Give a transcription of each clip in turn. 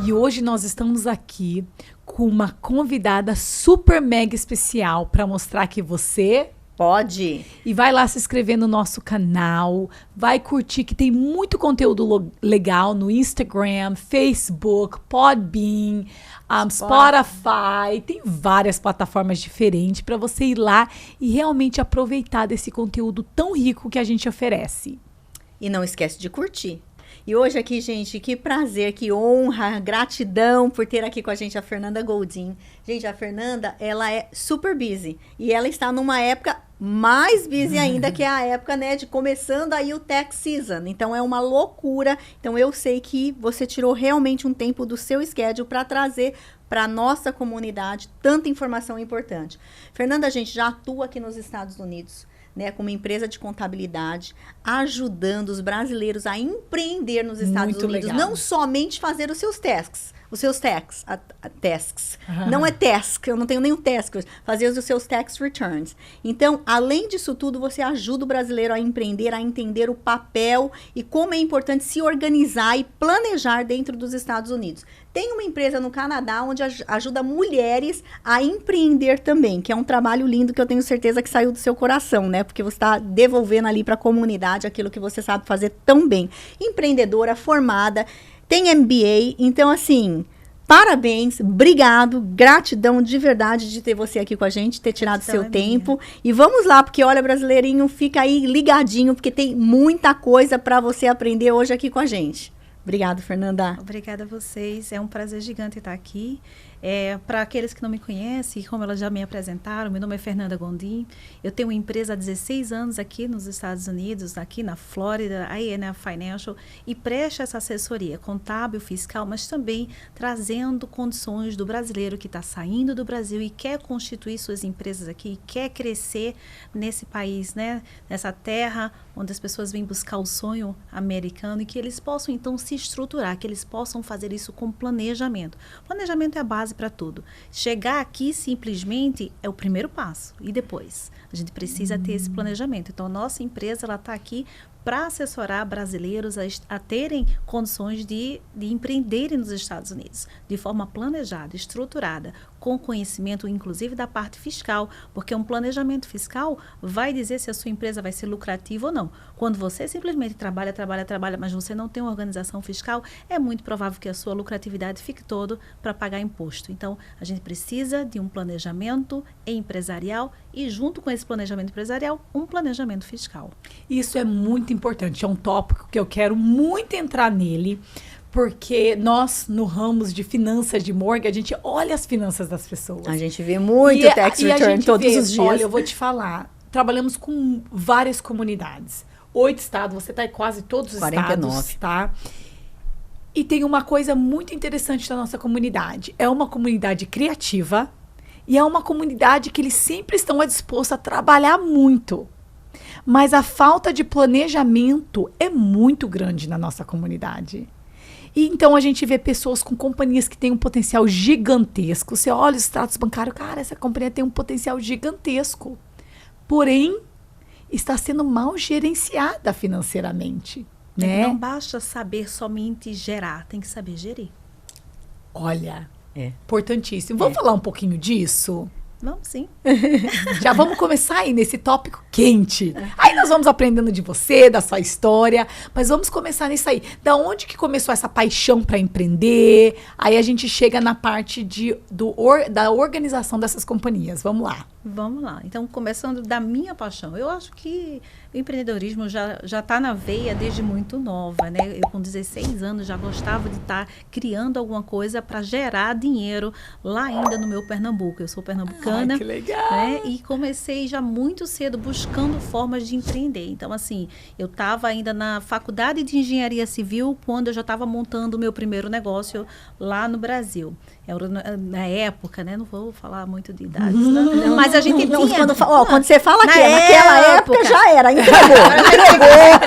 E hoje nós estamos aqui com uma convidada super mega especial para mostrar que você pode. E vai lá se inscrever no nosso canal, vai curtir que tem muito conteúdo legal no Instagram, Facebook, Podbean, Spotify, tem várias plataformas diferentes para você ir lá e realmente aproveitar desse conteúdo tão rico que a gente oferece. E não esquece de curtir. E hoje aqui, gente, que prazer, que honra, gratidão por ter aqui com a gente a Fernanda Goldin. Gente, a Fernanda, ela é super busy. E ela está numa época mais busy ainda, que é a época, né, de começando aí o tax season. Então, é uma loucura. Então, eu sei que você tirou realmente um tempo do seu schedule para trazer para a nossa comunidade tanta informação importante. Fernanda, a gente já atua aqui nos Estados Unidos, né, como empresa de contabilidade, ajudando os brasileiros a empreender nos Estados Unidos, legal. Não somente fazer os seus tasks, tasks. Não é task, eu não tenho nenhum task, fazer os seus tax returns. Então, além disso tudo, você ajuda o brasileiro a empreender, a entender o papel e como é importante se organizar e planejar dentro dos Estados Unidos. Tem uma empresa no Canadá onde ajuda mulheres a empreender também, que é um trabalho lindo que eu tenho certeza que saiu do seu coração, né? Porque você está devolvendo ali para a comunidade aquilo que você sabe fazer tão bem. Empreendedora, formada, tem MBA, então assim, parabéns, obrigado, gratidão de verdade de ter você aqui com a gente, ter tirado seu tempo. E vamos lá, porque olha, brasileirinho, fica aí ligadinho, porque tem muita coisa para você aprender hoje aqui com a gente. Obrigada, Fernanda. Obrigada a vocês. É um prazer gigante estar aqui. Para aqueles que não me conhecem, como elas já me apresentaram, meu nome é Fernanda Goldin. Eu tenho uma empresa há 16 anos aqui nos Estados Unidos, aqui na Flórida, a INF Financial, e presta essa assessoria contábil, fiscal, mas também trazendo condições do brasileiro que está saindo do Brasil e quer constituir suas empresas aqui, quer crescer nesse país, né? Nessa terra onde as pessoas vêm buscar o sonho americano e que eles possam, então, se estruturar, que eles possam fazer isso com planejamento. Planejamento é a base para tudo. Chegar aqui simplesmente é o primeiro passo. E depois? A gente precisa ter esse planejamento. Então, a nossa empresa está aqui para assessorar brasileiros a terem condições de empreenderem nos Estados Unidos, de forma planejada, estruturada, com conhecimento, inclusive, da parte fiscal, porque um planejamento fiscal vai dizer se a sua empresa vai ser lucrativa ou não. Quando você simplesmente trabalha, mas você não tem uma organização fiscal, é muito provável que a sua lucratividade fique todo para pagar imposto. Então, a gente precisa de um planejamento empresarial e, junto com esse planejamento empresarial, um planejamento fiscal. Isso é muito importante, é um tópico que eu quero muito entrar nele, porque nós, no ramo de finanças de mortgage, a gente olha as finanças das pessoas. A gente vê muito tax return todos os dias. Olha, eu vou te falar, trabalhamos com várias comunidades. 8 estados, você está em quase todos os 49. Estados, tá? E tem uma coisa muito interessante da nossa comunidade. É uma comunidade criativa e é uma comunidade que eles sempre estão dispostos a trabalhar muito. Mas a falta de planejamento é muito grande na nossa comunidade. E então a gente vê pessoas com companhias que têm um potencial gigantesco. Você olha os extratos bancários, cara, essa companhia tem um potencial gigantesco. Porém, está sendo mal gerenciada financeiramente. Né? Não basta saber somente gerar, tem que saber gerir. Olha, importantíssimo. Vamos falar um pouquinho disso? Vamos sim. Já vamos começar aí nesse tópico quente. Aí nós vamos aprendendo de você, da sua história, mas vamos começar nisso aí. Da onde que começou essa paixão para empreender? Aí a gente chega na parte da organização dessas companhias. Vamos lá. Vamos lá. Então, começando da minha paixão. Eu acho que o empreendedorismo já está na veia desde muito nova, né? Eu, com 16 anos, já gostava de estar criando alguma coisa para gerar dinheiro lá ainda no meu Pernambuco. Eu sou pernambucana. Ai, que legal! Né? E comecei já muito cedo buscando formas de empreender. Então, assim, eu estava ainda na faculdade de engenharia civil quando eu já estava montando o meu primeiro negócio lá no Brasil. Na época, né? Não vou falar muito de idade, não, mas a gente tinha... Quando você fala que naquela época já era,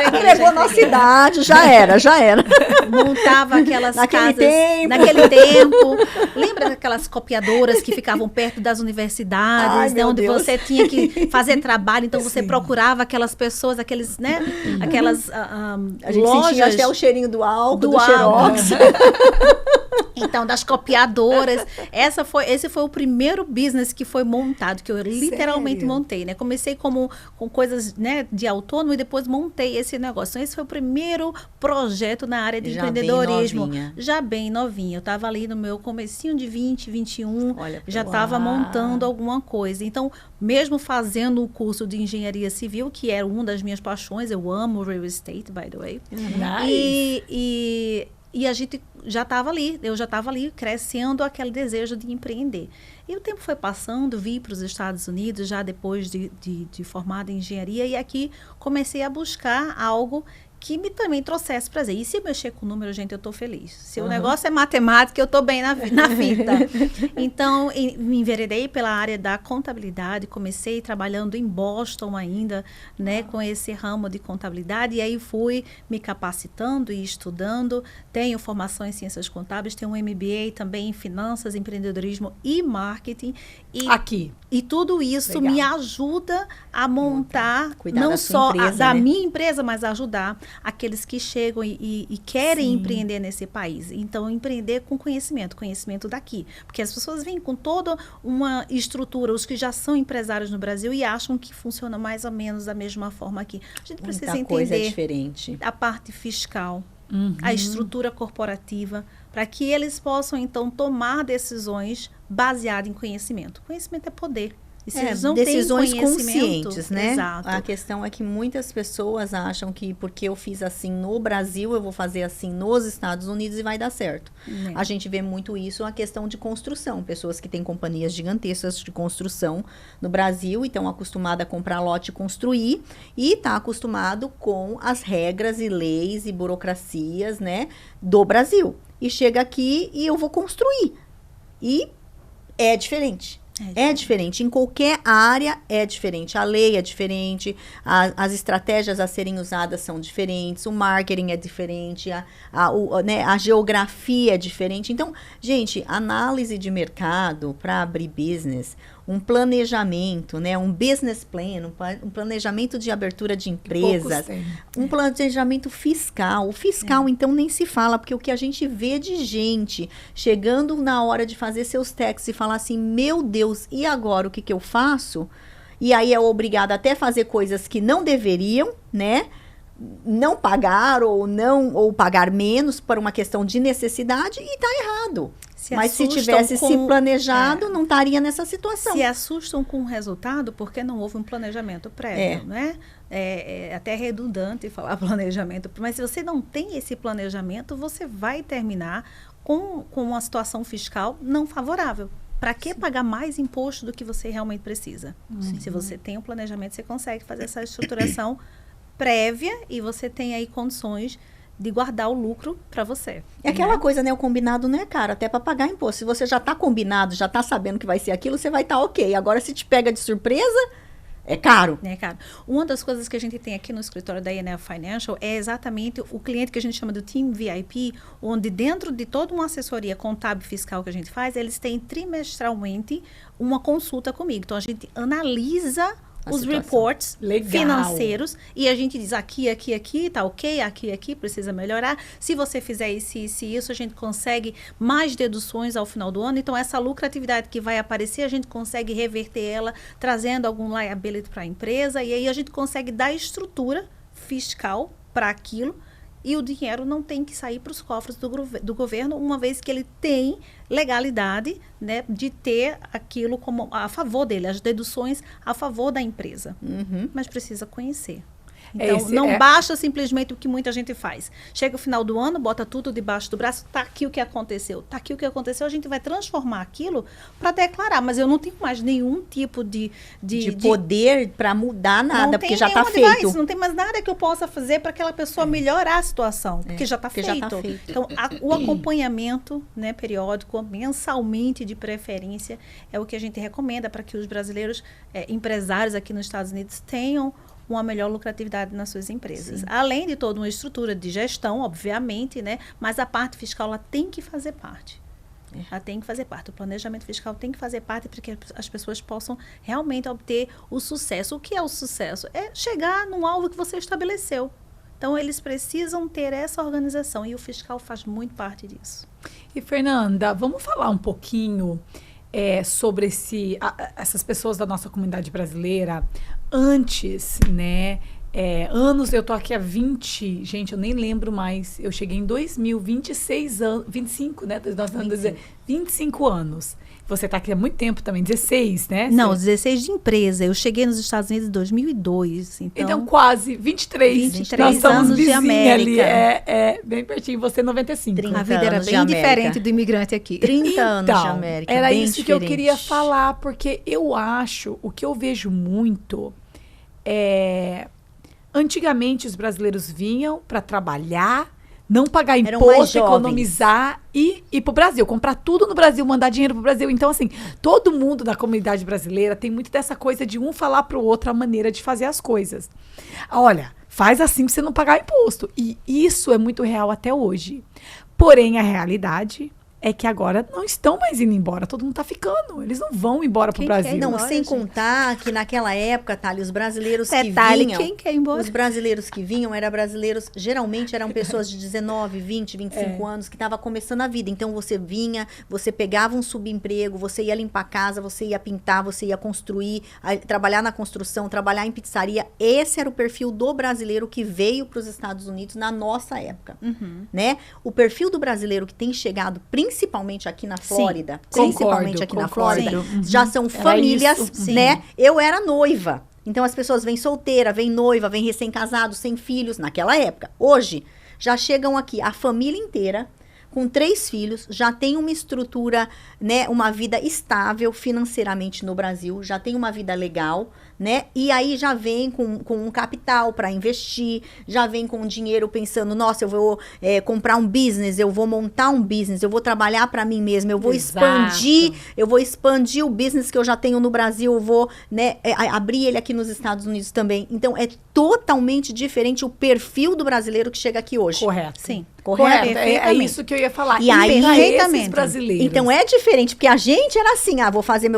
entregou nossa idade, já era. Montava aquelas naquele casas... Naquele tempo. Lembra daquelas copiadoras que ficavam perto das universidades, né, onde você tinha que fazer trabalho, então você procurava aquelas pessoas, aqueles, né? Aquelas a gente lojas... sentia até o cheirinho do álcool, do Xerox. Então, das copiadoras. Esse foi o primeiro business que foi montado, que eu literalmente Sério? montei, né? Comecei com coisas, né, de autônomo e depois montei esse negócio. Então, esse foi o primeiro projeto na área de Já bem empreendedorismo. novinha. Já bem novinha. Eu estava ali no meu comecinho de 20, 21, Olha, já Uau. estava montando alguma coisa. Então, mesmo fazendo o curso de engenharia civil, que era uma das minhas paixões, eu amo real estate, by the way. Nice. E a gente já estava ali, eu já estava ali crescendo aquele desejo de empreender. E o tempo foi passando, vim para os Estados Unidos já depois de formada em engenharia e aqui comecei a buscar algo que me também trouxesse prazer. E se eu mexer com número, gente, eu estou feliz. Se o negócio é matemática, eu estou bem na fita. Então, me enveredei pela área da contabilidade, comecei trabalhando em Boston ainda, né, com esse ramo de contabilidade, e aí fui me capacitando e estudando. Tenho formação em ciências contábeis, tenho um MBA também em finanças, empreendedorismo e marketing. Aqui. E tudo isso Legal. me ajuda a montar, Cuidar não da sua só empresa, da né? minha empresa, mas ajudar aqueles que chegam e querem Sim. empreender nesse país. Então, empreender com conhecimento daqui. Porque as pessoas vêm com toda uma estrutura, os que já são empresários no Brasil e acham que funciona mais ou menos da mesma forma aqui. A gente precisa Muita coisa é entender diferente. a parte fiscal, Uhum. a estrutura corporativa, para que eles possam, então, tomar decisões baseadas em conhecimento. Conhecimento é poder. E se eles não decisões têm conhecimento, conscientes, né? Exato. A questão é que muitas pessoas acham que porque eu fiz assim no Brasil, eu vou fazer assim nos Estados Unidos e vai dar certo. Né? A gente vê muito isso, a questão de construção. Pessoas que têm companhias gigantescas de construção no Brasil e estão acostumadas a comprar lote e construir e está acostumado com as regras e leis e burocracias, né, do Brasil. E chega aqui e eu vou construir. E é diferente. É diferente, em qualquer área é diferente, a lei é diferente, as estratégias a serem usadas são diferentes, o marketing é diferente, a geografia é diferente. Então, gente, análise de mercado para abrir business, um planejamento, né, um business plan, um planejamento de abertura de empresas, um planejamento fiscal. O fiscal, então, nem se fala, porque o que a gente vê de gente chegando na hora de fazer seus taxes e falar assim, meu Deus, e agora o que eu faço? E aí é obrigada até a fazer coisas que não deveriam, né? Não pagar ou pagar menos por uma questão de necessidade e tá errado. Mas se tivesse se planejado, não estaria nessa situação. Se assustam com o resultado porque não houve um planejamento prévio, né? É até redundante falar planejamento, mas se você não tem esse planejamento, você vai terminar com uma situação fiscal não favorável. Para que pagar mais imposto do que você realmente precisa? Se você tem um planejamento, você consegue fazer essa estruturação prévia e você tem aí condições de guardar o lucro para você. É aquela coisa, né? O combinado não é caro, até para pagar imposto. Se você já está combinado, já está sabendo que vai ser aquilo, você vai estar ok. Agora, se te pega de surpresa, é caro. É caro. Uma das coisas que a gente tem aqui no escritório da INL Financial é exatamente o cliente que a gente chama do Team VIP, onde dentro de toda uma assessoria contábil fiscal que a gente faz, eles têm trimestralmente uma consulta comigo. Então, a gente analisa os reports financeiros e a gente diz aqui, tá ok, aqui, precisa melhorar. Se você fizer isso, a gente consegue mais deduções ao final do ano. Então, essa lucratividade que vai aparecer, a gente consegue reverter ela, trazendo algum liability para a empresa. E aí, a gente consegue dar estrutura fiscal para aquilo. E o dinheiro não tem que sair para os cofres do governo, uma vez que ele tem legalidade, né, de ter aquilo como a favor dele, as deduções a favor da empresa. Mas precisa conhecer. Então, não basta simplesmente o que muita gente faz. Chega o final do ano, bota tudo debaixo do braço, tá aqui o que aconteceu. Tá aqui o que aconteceu, a gente vai transformar aquilo para declarar. Mas eu não tenho mais nenhum tipo de poder para mudar nada, porque já está feito. Não tem mais nada que eu possa fazer para aquela pessoa melhorar a situação, porque já está feito. Então, o acompanhamento, né, periódico, mensalmente de preferência, é o que a gente recomenda para que os brasileiros, empresários aqui nos Estados Unidos, tenham uma melhor lucratividade nas suas empresas. Sim. Além de toda uma estrutura de gestão, obviamente, né? Mas a parte fiscal, ela tem que fazer parte. Ela tem que fazer parte. O planejamento fiscal tem que fazer parte para que as pessoas possam realmente obter o sucesso. O que é o sucesso? É chegar num alvo que você estabeleceu. Então, eles precisam ter essa organização e o fiscal faz muito parte disso. E, Fernanda, vamos falar um pouquinho sobre essas pessoas da nossa comunidade brasileira antes, né? Anos, eu tô aqui há 20, gente, eu nem lembro mais. Eu cheguei em 2000, 26 anos, 25, né? 25 anos. Você tá aqui há muito tempo também, 16, né? Não, 16 de empresa. Eu cheguei nos Estados Unidos em 2002. Então quase 23. 23 Nós somos anos de vizinha América. ali, bem pertinho. Você 95. 30 A vida era anos de bem América. diferente do imigrante aqui. 30 anos de Então, América. era bem isso que eu diferente. queria falar, porque eu acho, o que eu vejo muito antigamente os brasileiros vinham para trabalhar, não pagar Eram mais imposto, jovens. economizar e ir pro Brasil, comprar tudo no Brasil, mandar dinheiro pro Brasil. Então, assim, todo mundo da comunidade brasileira tem muito dessa coisa de um falar pro outro a maneira de fazer as coisas. Olha, faz assim pra você não pagar imposto. E isso é muito real até hoje. Porém, a realidade é que agora não estão mais indo embora, todo mundo tá ficando. Eles não vão embora pro Quem Brasil. quer? Não, Embora, sem gente. contar que naquela época, Thalia, os brasileiros Detalhe, que vinham... quem quer ir embora? Os brasileiros que vinham eram brasileiros, geralmente eram pessoas de 19, 20, 25 anos que estavam começando a vida. Então você vinha, você pegava um subemprego, você ia limpar a casa, você ia pintar, você ia construir, trabalhar na construção, trabalhar em pizzaria. Esse era o perfil do brasileiro que veio para os Estados Unidos na nossa época, né? O perfil do brasileiro que tem chegado, principalmente aqui na Flórida, principalmente aqui na Flórida, já são famílias, isso, né? Eu era noiva. Então as pessoas vêm solteira, vêm noiva, vêm recém-casado, sem filhos, naquela época. Hoje, já chegam aqui a família inteira, com 3 filhos, já tem uma estrutura, né, uma vida estável financeiramente no Brasil, já tem uma vida legal, né? E aí já vem com um capital para investir, já vem com dinheiro pensando, nossa, eu vou comprar um business, eu vou montar um business, eu vou trabalhar para mim mesma, eu vou expandir o business que eu já tenho no Brasil, eu vou, né, abrir ele aqui nos Estados Unidos também. Então, é totalmente diferente o perfil do brasileiro que chega aqui hoje. Correto. Sim. Correto, é Perfeitamente. isso que eu ia falar. E aí, pra esses perfeitamente. brasileiros. Então é diferente, porque a gente era assim,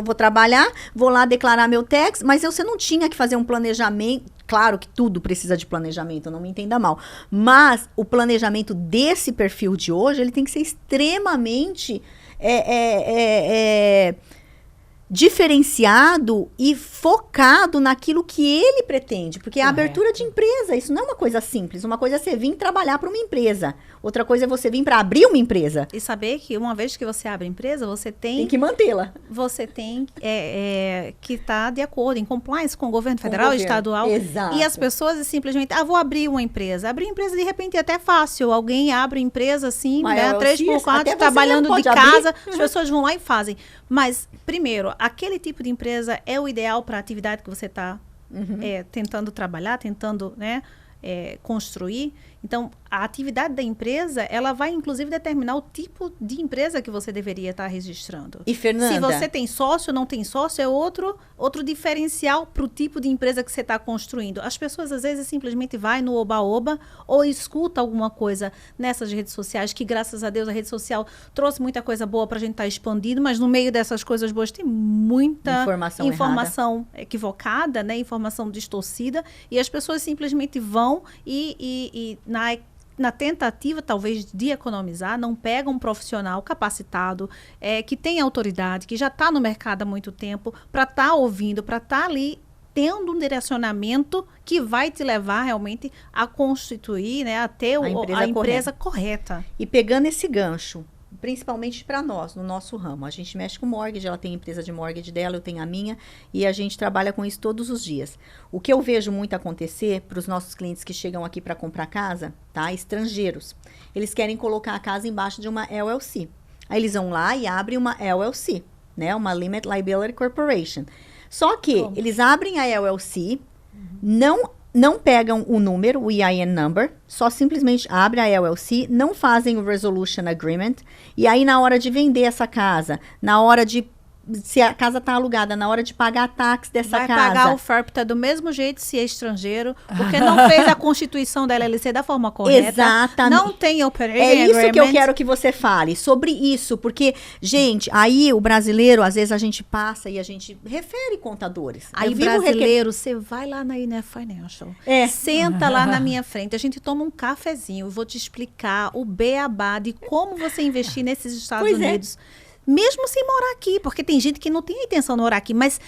vou trabalhar, vou lá declarar meu tax, mas você não tinha que fazer um planejamento. Claro que tudo precisa de planejamento, não me entenda mal. Mas o planejamento desse perfil de hoje, ele tem que ser extremamente diferenciado e focado naquilo que ele pretende, porque é a abertura de empresa, isso não é uma coisa simples. Uma coisa é você vir trabalhar para uma empresa, outra coisa é você vir para abrir uma empresa. E saber que uma vez que você abre a empresa, você Tem tem que mantê-la. que estar de acordo, em compliance com o governo federal, governo. estadual. Exato. E as pessoas simplesmente, vou abrir uma empresa. Abrir empresa, de repente, é até fácil. Alguém abre empresa assim, Mas né, eu 3x4, até você trabalhando mesmo de pode abrir. casa, as pessoas vão lá e fazem. Mas, primeiro, aquele tipo de empresa é o ideal para a atividade que você está tentando trabalhar, tentando, né, construir. Então, a atividade da empresa, ela vai, inclusive, determinar o tipo de empresa que você deveria estar registrando. E, Fernanda... Se você tem sócio ou não tem sócio, é outro diferencial para o tipo de empresa que você está construindo. As pessoas, às vezes, simplesmente vai no oba-oba ou escuta alguma coisa nessas redes sociais, que, graças a Deus, a rede social trouxe muita coisa boa para a gente estar expandindo, mas no meio dessas coisas boas tem muita informação equivocada, né? Informação distorcida, e as pessoas simplesmente vão e na tentativa, talvez, de economizar, não pega um profissional capacitado, que tem autoridade, que já está no mercado há muito tempo, para estar ouvindo, para estar ali tendo um direcionamento que vai te levar realmente a constituir, né, a ter a empresa correta. E pegando esse gancho, principalmente para nós, no nosso ramo. A gente mexe com mortgage, ela tem a empresa de mortgage dela, eu tenho a minha, e a gente trabalha com isso todos os dias. O que eu vejo muito acontecer para os nossos clientes que chegam aqui para comprar casa, tá? Estrangeiros, eles querem colocar a casa embaixo de uma LLC. Aí eles vão lá e abrem uma LLC, né? Uma Limited Liability Corporation. Só que eles abrem a LLC, não pegam o número, o EIN number, só simplesmente abrem a LLC, não fazem o Resolution Agreement, e aí na hora de vender essa casa, na hora de se a casa está alugada, na hora de pagar a taxa dessa vai casa. pagar o FERPTA do mesmo jeito se é estrangeiro, porque não fez a constituição da LLC da forma correta. Exatamente. Não tem operating É isso que eu agreement. quero que você fale, sobre isso, porque, gente, aí o brasileiro, às vezes a gente passa e a gente refere contadores. Aí, Eu vivo brasileiro, você vai lá na INF Financial, senta lá na minha frente, a gente toma um cafezinho, eu vou te explicar o beabá de como você investir nesses Estados Pois é. Unidos, mesmo sem morar aqui, porque tem gente que não tem a intenção de morar aqui, mas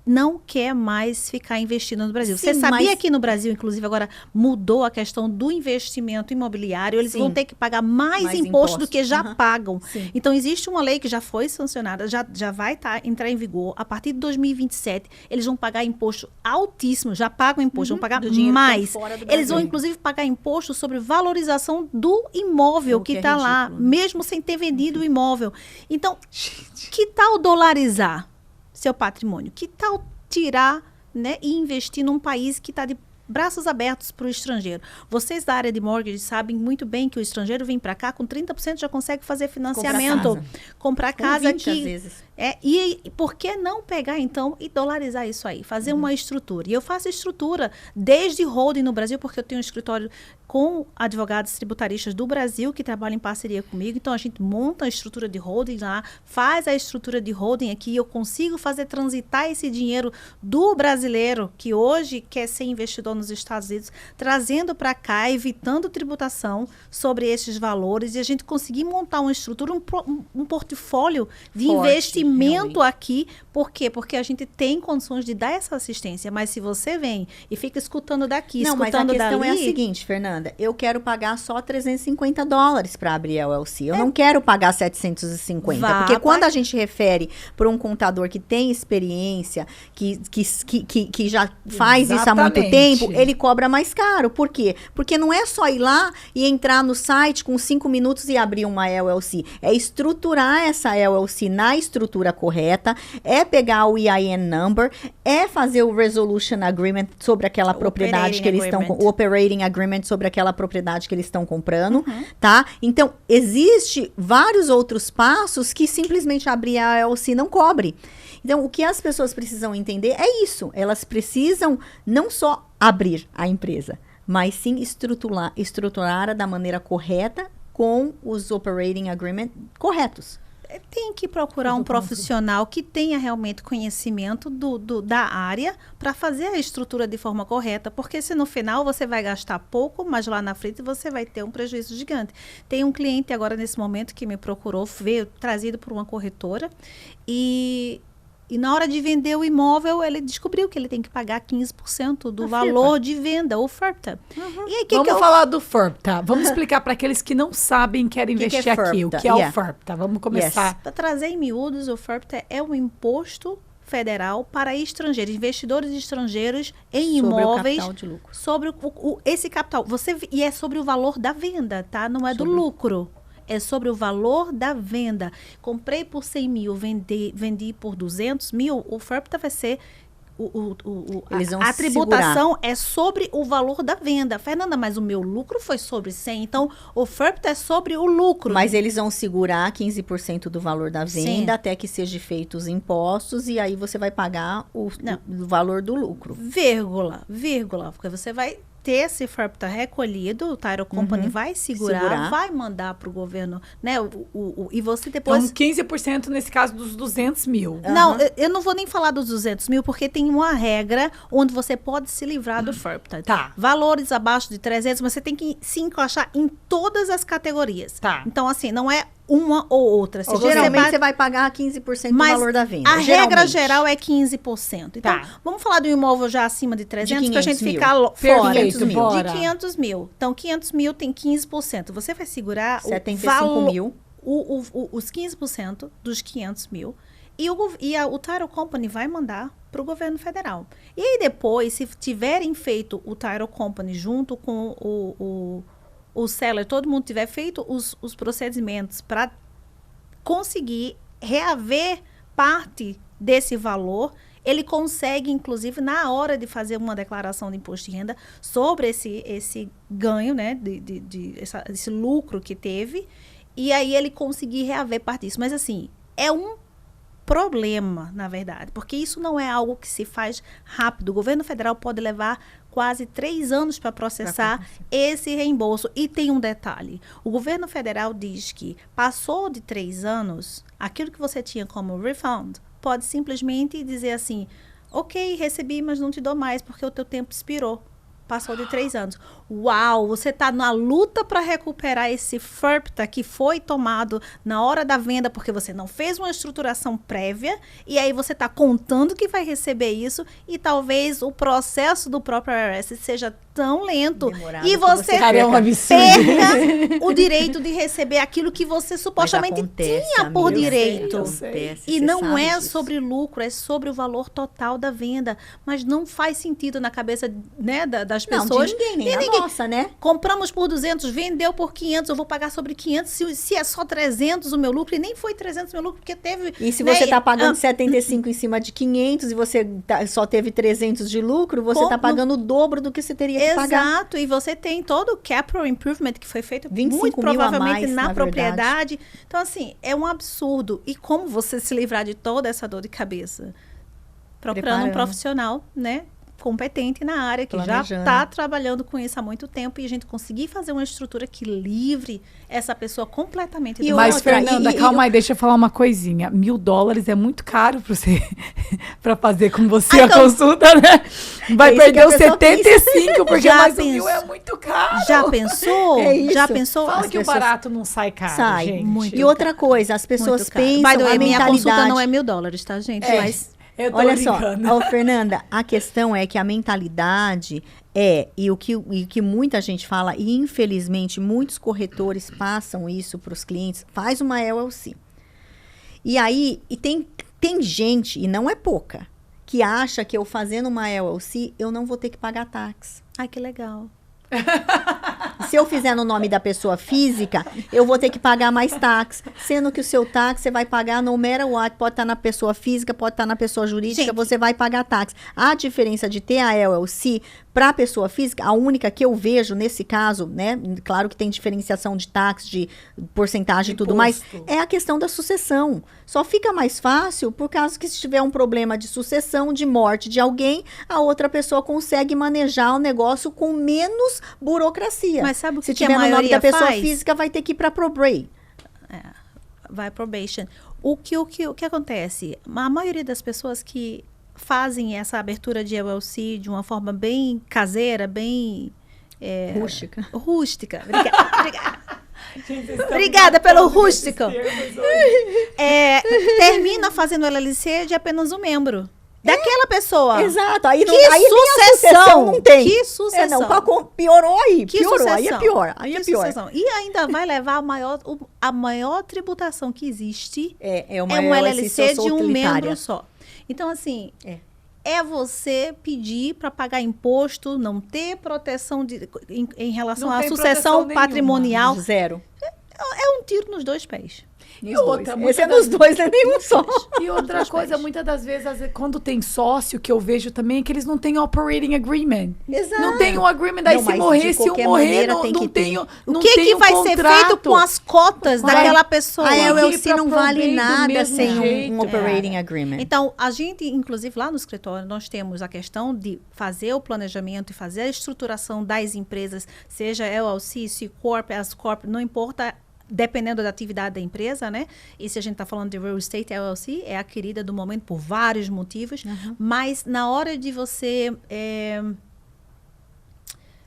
não quer mais ficar investindo no Brasil. Sim, Você sabia mas- que no Brasil, inclusive, agora mudou a questão do investimento imobiliário, eles Sim. vão ter que pagar mais Mais imposto do imposto. que já Aham. pagam. Sim. Então, existe uma lei que já foi sancionada, já vai entrar em vigor. A partir de 2027, eles vão pagar imposto altíssimo, já pagam imposto, vão pagar Do dinheiro que mais. tá fora do Eles vão, Brasil. inclusive, pagar imposto sobre valorização do imóvel O que que é está lá, ridículo, né? mesmo sem ter vendido o imóvel. Então, que tal dolarizar seu patrimônio? Que tal tirar, né, e investir num país que está de braços abertos para o estrangeiro? Vocês da área de mortgage sabem muito bem que o estrangeiro vem para cá com 30% já consegue fazer financiamento, comprar Com casa 20 às aqui. vezes. E por que não pegar, então, e dolarizar isso aí? Fazer uma estrutura. E eu faço estrutura desde holding no Brasil, porque eu tenho um escritório com advogados tributaristas do Brasil que trabalham em parceria comigo. Então, a gente monta a estrutura de holding lá, faz a estrutura de holding aqui. E eu consigo fazer transitar esse dinheiro do brasileiro, que hoje quer ser investidor nos Estados Unidos, trazendo para cá, evitando tributação sobre esses valores. E a gente conseguir montar uma estrutura, um portfólio de Forte, investimento realmente. aqui. Por quê? Porque a gente tem condições de dar essa assistência. Mas se você vem e fica escutando daqui, Não, mas a escutando questão dali... é a seguinte, Fernanda. Eu quero pagar só $350 para abrir a LLC. Eu não quero pagar 750. Vá Porque quando pra- a gente refere para um contador que tem experiência, que já faz isso há muito Exatamente. tempo, ele cobra mais caro. Por quê? Porque não é só ir lá e entrar no site com 5 minutos e abrir uma LLC. É estruturar essa LLC na estrutura correta, é pegar o EIN number, é fazer o resolution agreement sobre aquela propriedade que eles estão agreement. o operating agreement sobre aquela propriedade que eles estão comprando, tá? Então, existe vários outros passos que simplesmente abrir a LLC não cobre. Então, o que as pessoas precisam entender é isso. Elas precisam não só abrir a empresa, mas sim estruturar da maneira correta com os operating agreement corretos. Tem que procurar um profissional que tenha realmente conhecimento da área para fazer a estrutura de forma correta, porque se no final você vai gastar pouco, mas lá na frente você vai ter um prejuízo gigante. Tem um cliente agora nesse momento que me procurou, veio trazido por uma corretora e na hora de vender o imóvel, ele descobriu que ele tem que pagar 15% do A valor de venda, o FERPTA. E aí, Vamos falar do FERPTA. Vamos explicar para aqueles que não sabem e querem Que investir é aqui. O FERPTA? que é Yeah. o FERPTA? Vamos começar. Para trazer em miúdos, o FERPTA é um imposto federal para estrangeiros, investidores estrangeiros em Sobre o imóveis, capital de lucro. sobre esse capital. E é sobre o valor da venda, tá? Não é do Sobre. lucro. É sobre o valor da venda. Comprei por 100 mil, vendi por 200 mil, o FERPTA vai ser... Eles vão a tributação é sobre o valor da venda. Fernanda, mas o meu lucro foi sobre 100, então o FERPTA é sobre o lucro. Mas eles vão segurar 15% do valor da venda Sim. até que sejam feitos os impostos e aí você vai pagar o valor do lucro. Vírgula, porque você vai ter esse FERPTA recolhido, o Title Company vai segurar, vai mandar para o governo, né? E você depois... Então, 15% nesse caso dos 200 mil. Não, eu não vou nem falar dos 200 mil, porque tem uma regra onde você pode se livrar do FERPTA. Tá. Valores abaixo de 300, mas você tem que se encaixar em todas as categorias. Tá. Então, assim, não é uma ou outra. Se você Geralmente bate- você vai pagar 15% do Mas valor da venda. a regra geralmente. geral é 15%. Então, Tá. vamos falar de um imóvel já acima de 300 para a 500 gente mil. ficar fora. Perfeito, mil. bora. De 500 mil. Então, 500 mil tem 15%. Você vai segurar 75 mil. os 15% dos 500 mil. E o Title Company vai mandar para o governo federal. E aí depois, se tiverem feito o Title Company junto com o seller, todo mundo tiver feito os procedimentos para conseguir reaver parte desse valor, ele consegue, inclusive, na hora de fazer uma declaração de imposto de renda sobre esse ganho, né, esse lucro que teve, e aí ele conseguir reaver parte disso. Mas, assim, é um problema, na verdade, porque isso não é algo que se faz rápido. O governo federal pode levar quase 3 anos para processar esse reembolso. E tem um detalhe, o governo federal diz que passou de 3 anos, aquilo que você tinha como refund, pode simplesmente dizer assim, ok, recebi, mas não te dou mais, porque o teu tempo expirou. Passou de 3 anos. Uau, você está na luta para recuperar esse FERPTA que foi tomado na hora da venda, porque você não fez uma estruturação prévia, e aí você está contando que vai receber isso, e talvez o processo do próprio IRS seja tão lento, Demorado, e você Cara, um absurdo. perca o direito de receber aquilo que você supostamente tinha por amiga, direito. eu sei. E não é sobre lucro, é sobre o valor total da venda. Mas não faz sentido na cabeça, né, das Não, pessoas. de ninguém, nem E na ninguém. nossa, né? Compramos por 200, vendeu por 500, eu vou pagar sobre 500. Se é só 300 o meu lucro, e nem foi 300 o meu lucro, porque teve... E se né, você está pagando 75 em cima de 500 e você só teve 300 de lucro, você está pagando o dobro do que você teria que pagar. Exato, e você tem todo o capital improvement que foi feito 25 muito mil a provavelmente mais, na na propriedade. Então, assim, é um absurdo. E como você se livrar de toda essa dor de cabeça? Procurando um Preparando. profissional, né? Competente na área, que já Planejando. está trabalhando com isso há muito tempo, e a gente conseguir fazer uma estrutura que livre essa pessoa completamente E do Mas, outra, Fernanda, calma aí, deixa eu falar uma coisinha. $1.000 é muito caro pra você para fazer com você a então, consulta, né? Vai é isso que perder a os pessoa 75, porque Já mais pensou? $1.000 é muito caro. Já pensou? É isso. Já pensou? Fala As que o pessoas- barato não sai caro, Sai. gente. Muito. E outra coisa, as pessoas Muito caro. pensam By the way, a minha mentalidade... consulta não é $1.000, tá, gente? É. Mas Eu tô Olha só, brincando. ó, Fernanda, a questão é que a mentalidade e o que muita gente fala, e infelizmente muitos corretores passam isso para os clientes, faz uma LLC. E aí, tem gente, e não é pouca, que acha que eu fazendo uma LLC, eu não vou ter que pagar taxa. ai, que legal. Se eu fizer no nome da pessoa física, eu vou ter que pagar mais taxa. Sendo que o seu taxa você vai pagar no matter what. Pode estar na pessoa física, pode estar na pessoa jurídica, Gente. você vai pagar taxa. A diferença de ter a LLC para a pessoa física, a única que eu vejo nesse caso, né? Claro que tem diferenciação de taxa, de porcentagem e tudo mais, Imposto. é a questão da sucessão. Só fica mais fácil por causa que se tiver um problema de sucessão, de morte de alguém, a outra pessoa consegue manejar o negócio com menos burocracia. Mas sabe o que Se que a tiver no nome maioria da pessoa faz? física, vai ter que ir para probate. Vai probation. O que acontece? A maioria das pessoas que fazem essa abertura de LLC de uma forma bem caseira, bem Rústica. rústica. Obrigada pelo rústico. Termina fazendo LLC de apenas um membro. Daquela pessoa. Exato. Aí, não, Que aí nem a sucessão sucessão! não tem. Que sucessão! Piorou aí. Que Piorou. sucessão. Aí é pior. Aí Que é pior. sucessão. E ainda vai levar a maior tributação que existe É uma LLC de um membro só. Então, assim, é você pedir para pagar imposto, não ter proteção em relação Não à tem sucessão proteção nenhuma. patrimonial. Zero. É um tiro nos dois pés. E outra, Esse é nos dois, não é nenhum só. E outra coisa, muitas das vezes, quando tem sócio, que eu vejo também, é que eles não têm operating agreement. Exato. Não tem um agreement, daí Não, se mas morrer, de se eu qualquer morrer, maneira não, tem não que ter. tenho O não que tenho vai ser contrato. feito com as cotas Vai- daquela pessoa? A ir LLC pra não vale probate do nada mesmo sem jeito. um operating agreement. Então, a gente, inclusive, lá no escritório, nós temos a questão de fazer o planejamento e fazer a estruturação das empresas, seja LLC, C Corp, S Corp, não importa, dependendo da atividade da empresa, né? E se a gente está falando de real estate, LLC é a querida do momento por vários motivos, mas na hora de você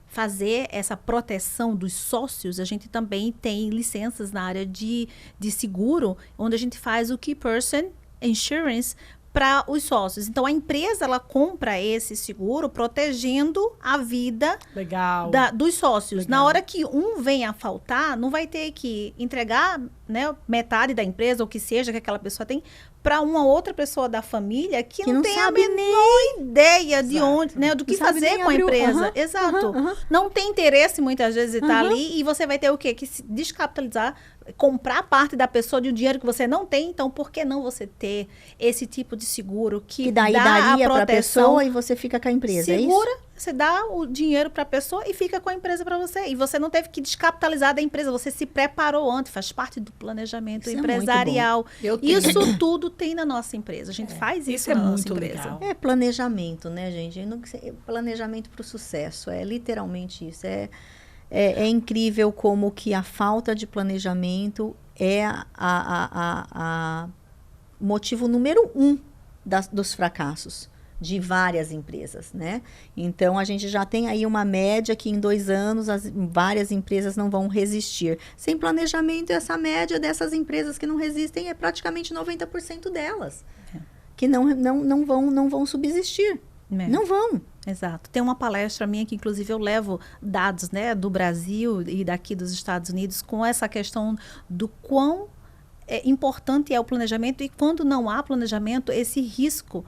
fazer essa proteção dos sócios, a gente também tem licenças na área de seguro, onde a gente faz o Key Person Insurance para os sócios. Então, a empresa, ela compra esse seguro protegendo a vida Legal. dos sócios. Legal. Na hora que um venha a faltar, não vai ter que entregar, né, metade da empresa, ou o que seja que aquela pessoa tem, para uma outra pessoa da família que não não tem a sabe menor ideia de Exato. onde, né, do que Não sabe fazer nem com a abrir o- empresa. Aham, Exato. aham, aham. Não tem interesse, muitas vezes, de estar ali, e você vai ter o quê? Que se descapitalizar, comprar parte da pessoa de um dinheiro que você não tem. Então, por que não você ter esse tipo de seguro que Que daí dá daria a para a proteção pessoa e você fica com a empresa, é isso? segura, Você dá o dinheiro para a pessoa e fica com a empresa para você. E você não teve que descapitalizar da empresa, você se preparou antes, faz parte do planejamento Isso empresarial. Isso tudo tem na nossa empresa. A gente faz isso na nossa empresa. Legal. É planejamento, né, gente? Planejamento para o sucesso, é literalmente isso. É incrível como que a falta de planejamento é a motivo número 1 dos fracassos de várias empresas, né? Então, a gente já tem aí uma média que em 2 anos várias empresas não vão resistir. Sem planejamento, essa média dessas empresas que não resistem é praticamente 90% delas. Que não vão subsistir. Não vão. Exato. Tem uma palestra minha que, inclusive, eu levo dados, né, do Brasil e daqui dos Estados Unidos com essa questão do quão importante é o planejamento e quando não há planejamento, esse risco.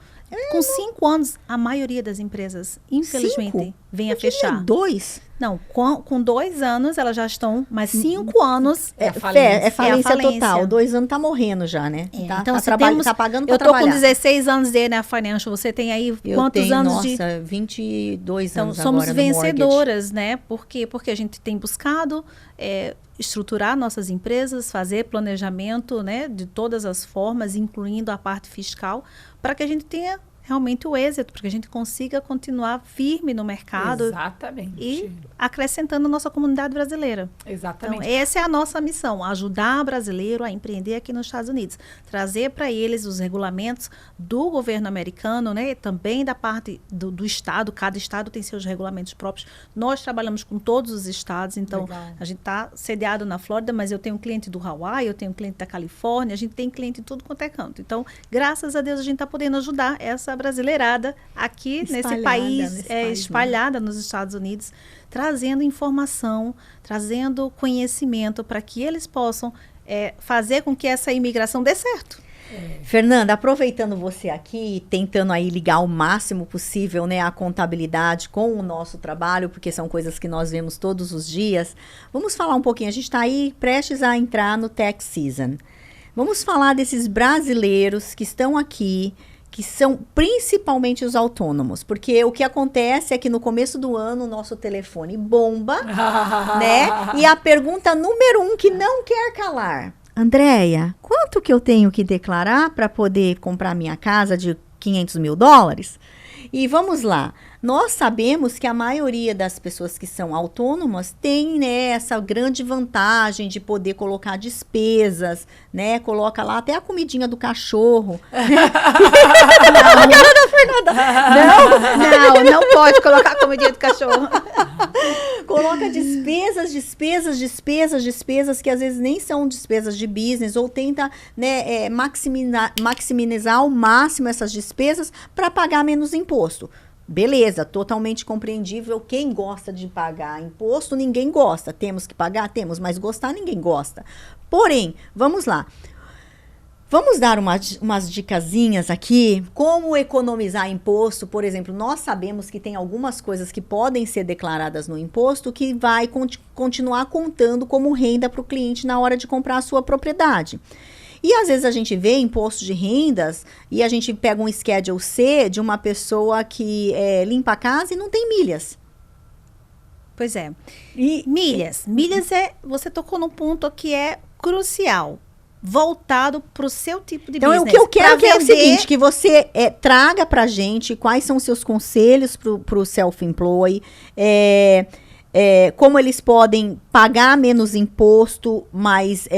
Com 5 anos, a maioria das empresas, infelizmente, vem a fechar. 2? Não, com 2 anos elas já estão, mas 5 anos é falência total. 2 anos tá morrendo já, né? Então, tá pagando pra eu tô trabalhar. com 16 anos de na Financial, você tem aí quantos anos de... Nossa, 22 então, anos somos agora vencedoras, né? Por quê? Porque a gente tem buscado estruturar nossas empresas, fazer planejamento, né, de todas as formas, incluindo a parte fiscal, para que a gente tenha realmente o êxito, para que a gente consiga continuar firme no mercado. Exatamente. E acrescentando a nossa comunidade brasileira. Exatamente. Então, essa é a nossa missão, ajudar o brasileiro a empreender aqui nos Estados Unidos. Trazer para eles os regulamentos do governo americano, né? Também da parte do Estado. Cada Estado tem seus regulamentos próprios. Nós trabalhamos com todos os estados, então Legal. a gente está sediado na Flórida, mas eu tenho um cliente do Hawaii, eu tenho um cliente da Califórnia, a gente tem cliente em tudo quanto é canto. Então, graças a Deus, a gente está podendo ajudar essa brasileirada aqui nesse país, espalhada nos Estados Unidos, trazendo informação, trazendo conhecimento para que eles possam fazer com que essa imigração dê certo. Fernanda, aproveitando você aqui, tentando aí ligar o máximo possível, né, a contabilidade com o nosso trabalho, porque são coisas que nós vemos todos os dias, vamos falar um pouquinho, a gente está aí prestes a entrar no tax season. Vamos falar desses brasileiros que estão aqui, que são principalmente os autônomos, porque o que acontece é que no começo do ano o nosso telefone bomba, né? E a pergunta número 1 que não quer calar: Andréia, quanto que eu tenho que declarar para poder comprar minha casa de $500 mil? E vamos lá, nós sabemos que a maioria das pessoas que são autônomas tem, né, essa grande vantagem de poder colocar despesas, né, coloca lá até a comidinha do cachorro. Não pode colocar a comidinha do cachorro. Coloca despesas que às vezes nem são despesas de business, ou tenta, né, maximizar ao máximo essas despesas para pagar menos imposto. Beleza, totalmente compreendível. Quem gosta de pagar imposto, ninguém gosta. Temos que pagar? Temos, mas gostar ninguém gosta. Porém, vamos lá. Vamos dar umas dicasinhas aqui, como economizar imposto. Por exemplo, nós sabemos que tem algumas coisas que podem ser declaradas no imposto que vai continuar contando como renda para o cliente na hora de comprar a sua propriedade. E às vezes a gente vê imposto de rendas e a gente pega um Schedule C de uma pessoa que limpa a casa e não tem milhas. Pois é. E milhas. Você tocou num ponto que é crucial, voltado para o seu tipo de business. Então, o que eu quero é o seguinte, que você traga pra gente quais são os seus conselhos pro self-employed, como eles podem pagar menos imposto, mas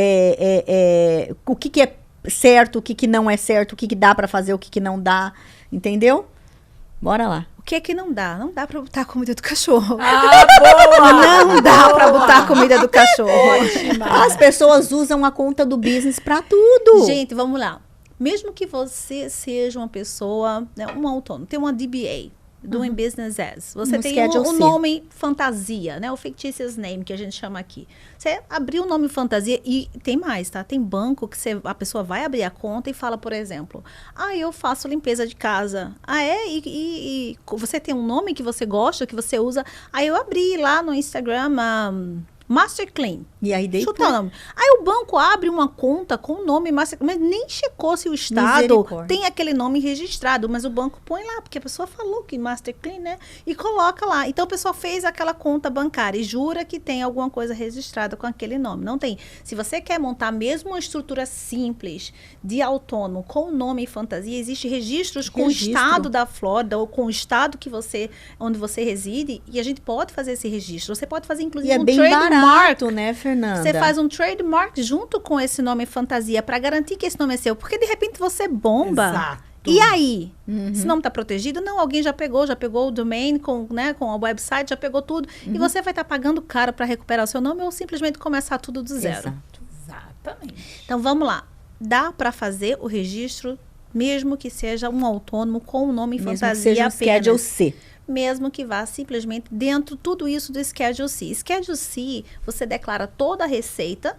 o que é certo, o que não é certo, o que dá para fazer, o que não dá, entendeu? Bora lá. O que é que não dá? Não dá para botar a comida do cachorro. Boa! Não dá para botar a comida do cachorro. Ótima. As pessoas usam a conta do business para tudo. Gente, vamos lá. Mesmo que você seja uma pessoa, né, um autônomo, tem uma DBA, Doing Business As. Você tem um nome fantasia, né? O fictitious name que a gente chama aqui. Você abriu o nome fantasia e tem mais, tá? Tem banco que a pessoa vai abrir a conta e fala, por exemplo, eu faço limpeza de casa. E você tem um nome que você gosta, que você usa. Aí eu abri lá no Instagram, Master Clean. E aí daí Chuta o nome. Aí o banco abre uma conta com o nome Master Clean, mas nem checou se o Estado tem aquele nome registrado, mas o banco põe lá, porque a pessoa falou que Master Clean, né? E coloca lá. Então a pessoa fez aquela conta bancária e jura que tem alguma coisa registrada com aquele nome. Não tem. Se você quer montar mesmo uma estrutura simples de autônomo com o nome e fantasia, existem registros com o Estado da Flórida ou com o Estado onde você reside, e a gente pode fazer esse registro. Você pode fazer, inclusive, um trademark, né, Fernanda? Você faz um trademark junto com esse nome fantasia para garantir que esse nome é seu, porque de repente você bomba. Exato. E aí? Esse nome está protegido? Não, alguém já pegou o domain com a website, já pegou tudo. E você vai estar pagando caro para recuperar o seu nome ou simplesmente começar tudo do zero. Exatamente. Então, vamos lá. Dá para fazer o registro, mesmo que seja um autônomo com o nome mesmo fantasia que seja um apenas. Schedule C. Mesmo que vá simplesmente dentro tudo isso do Schedule C. Schedule C, você declara toda a receita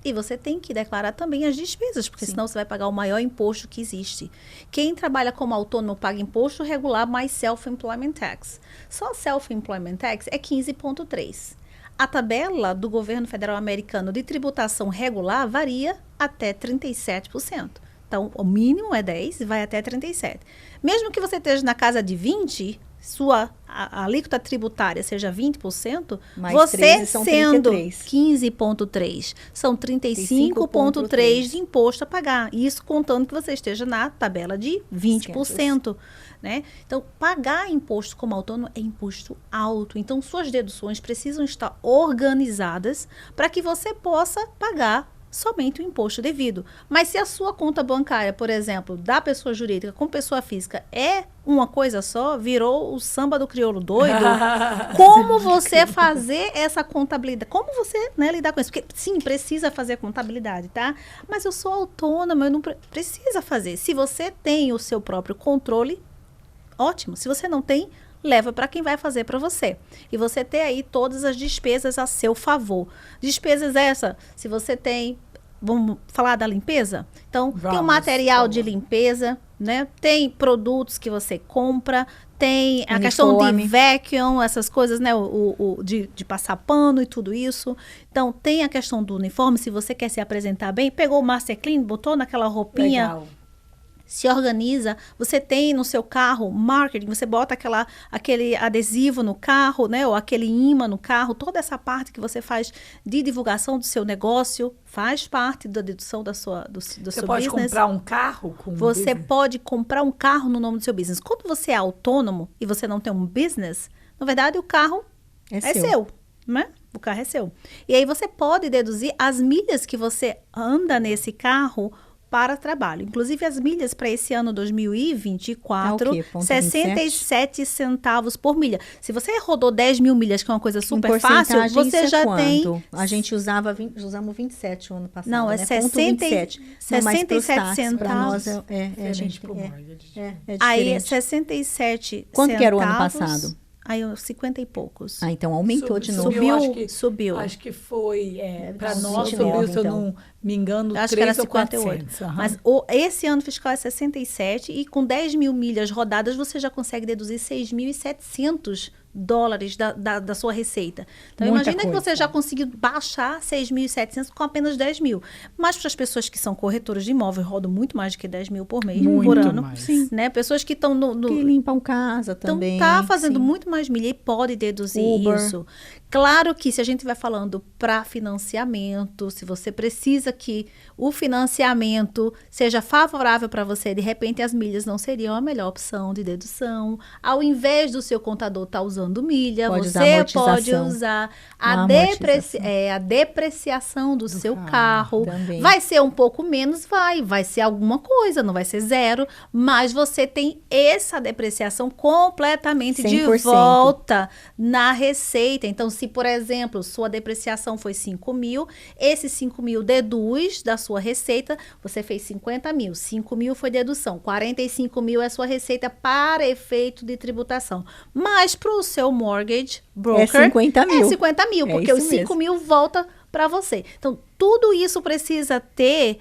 e você tem que declarar também as despesas, porque senão você vai pagar o maior imposto que existe. Quem trabalha como autônomo paga imposto regular mais Self-Employment Tax. Só Self-Employment Tax é 15,3%. A tabela do governo federal americano de tributação regular varia até 37%. Então, o mínimo é 10% e vai até 37%. Mesmo que você esteja na casa de 20%, a alíquota tributária seja 20%, mais você 13 são sendo 15,3%. são 35,3% de imposto a pagar. Isso contando que você esteja na tabela de 20%. Né? Então, pagar imposto como autônomo é imposto alto. Então, suas deduções precisam estar organizadas para que você possa pagar somente o imposto devido. Mas se a sua conta bancária, por exemplo, da pessoa jurídica com pessoa física é uma coisa só, virou o samba do crioulo doido, como você fazer essa contabilidade? Como você, né, lidar com isso? Porque, sim, precisa fazer contabilidade, tá? Mas eu sou autônoma, eu não precisa fazer. Se você tem o seu próprio controle, ótimo. Se você não tem, leva para quem vai fazer para você. E você ter aí todas as despesas a seu favor. Despesas essa, se você tem, vamos falar da limpeza? Então, tem o material de limpeza, né? Tem produtos que você compra, tem a questão de vacuum, essas coisas, né? De passar pano e tudo isso. Então, tem a questão do uniforme, se você quer se apresentar bem, pegou o Master Clean, botou naquela roupinha. Legal. Se organiza, você tem no seu carro marketing, você bota aquele adesivo no carro, né, ou aquele imã no carro, toda essa parte que você faz de divulgação do seu negócio, faz parte da dedução do seu business. Você pode comprar um carro com Você pode comprar um carro no nome do seu business. Quando você é autônomo e você não tem um business, na verdade o carro é seu, né? O carro é seu. E aí você pode deduzir as milhas que você anda nesse carro para trabalho. Inclusive, as milhas para esse ano 2024, 67 centavos por milha. Se você rodou 10 mil milhas, que é uma coisa super fácil, você já tem... A gente usamos 27 o ano passado, não, é né? 67 centavos. Para nós é aí, 67 Quanto que era o ano passado? Aí, 50 e poucos. Ah, então aumentou de novo. Subiu. Acho que foi, para nós, 29, subiu, se eu então. não me engano, acho 3 que era ou 58. 400. Mas esse ano fiscal é 67 e com 10 mil milhas rodadas, você já consegue deduzir 6.700 dólares da sua receita. Então, Muita imagina coisa. que você já conseguiu baixar 6.700 com apenas 10 mil. Mas para as pessoas que são corretoras de imóvel, rodam muito mais do que 10 mil por mês, Muito por ano. mais. Sim. Né? Pessoas que estão Que limpam casa também. Então, tá fazendo muito mais milha e pode deduzir Uber. isso. Claro que se a gente vai falando para financiamento, se você precisa que o financiamento seja favorável para você, de repente as milhas não seriam a melhor opção de dedução. Ao invés do seu contador estar usando milha, Pode você usar pode amortização. usar A a depreciação do seu carro. também. Vai ser um pouco menos, vai ser alguma coisa, não vai ser zero, mas você tem essa depreciação completamente de 100%. volta na receita. Então, se, por exemplo, sua depreciação foi 5 mil, esses 5 mil deduz da sua receita, você fez 50 mil, 5 mil foi dedução, 45 mil é sua receita para efeito de tributação. Mas para o seu mortgage broker, 50 mil. É 50 mil, porque É os isso 5 mesmo. mil volta para você. Então, tudo isso precisa ter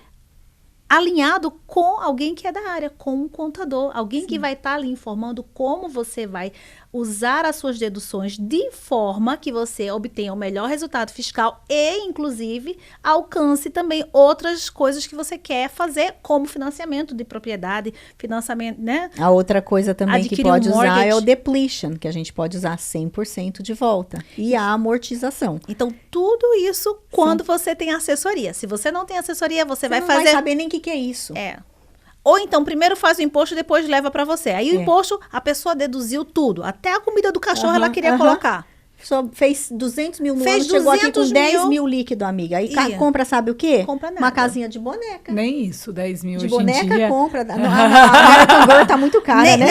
alinhado com alguém que é da área, com um contador, alguém que vai estar ali informando como você vai usar as suas deduções de forma que você obtenha o melhor resultado fiscal e, inclusive, alcance também outras coisas que você quer fazer, como financiamento de propriedade, financiamento, né? A outra coisa também que Adquirir um pode usar mortgage. é o depletion, que a gente pode usar 100% de volta. E a amortização. Então, tudo isso quando você tem assessoria. Se você não tem assessoria, você vai não fazer... vai saber nem o que é isso. Ou então, primeiro faz o imposto, depois leva para você. Aí o imposto, a pessoa deduziu tudo. Até a comida do cachorro ela queria colocar. Só fez 200 mil no Fez ano, chegou aqui com 200 10 mil mil líquido, amiga. Aí Ia. compra, sabe o quê? Compra nada. Uma casinha de boneca. Nem isso, 10 mil De hoje em boneca dia. compra. A American Girl tá muito cara, né?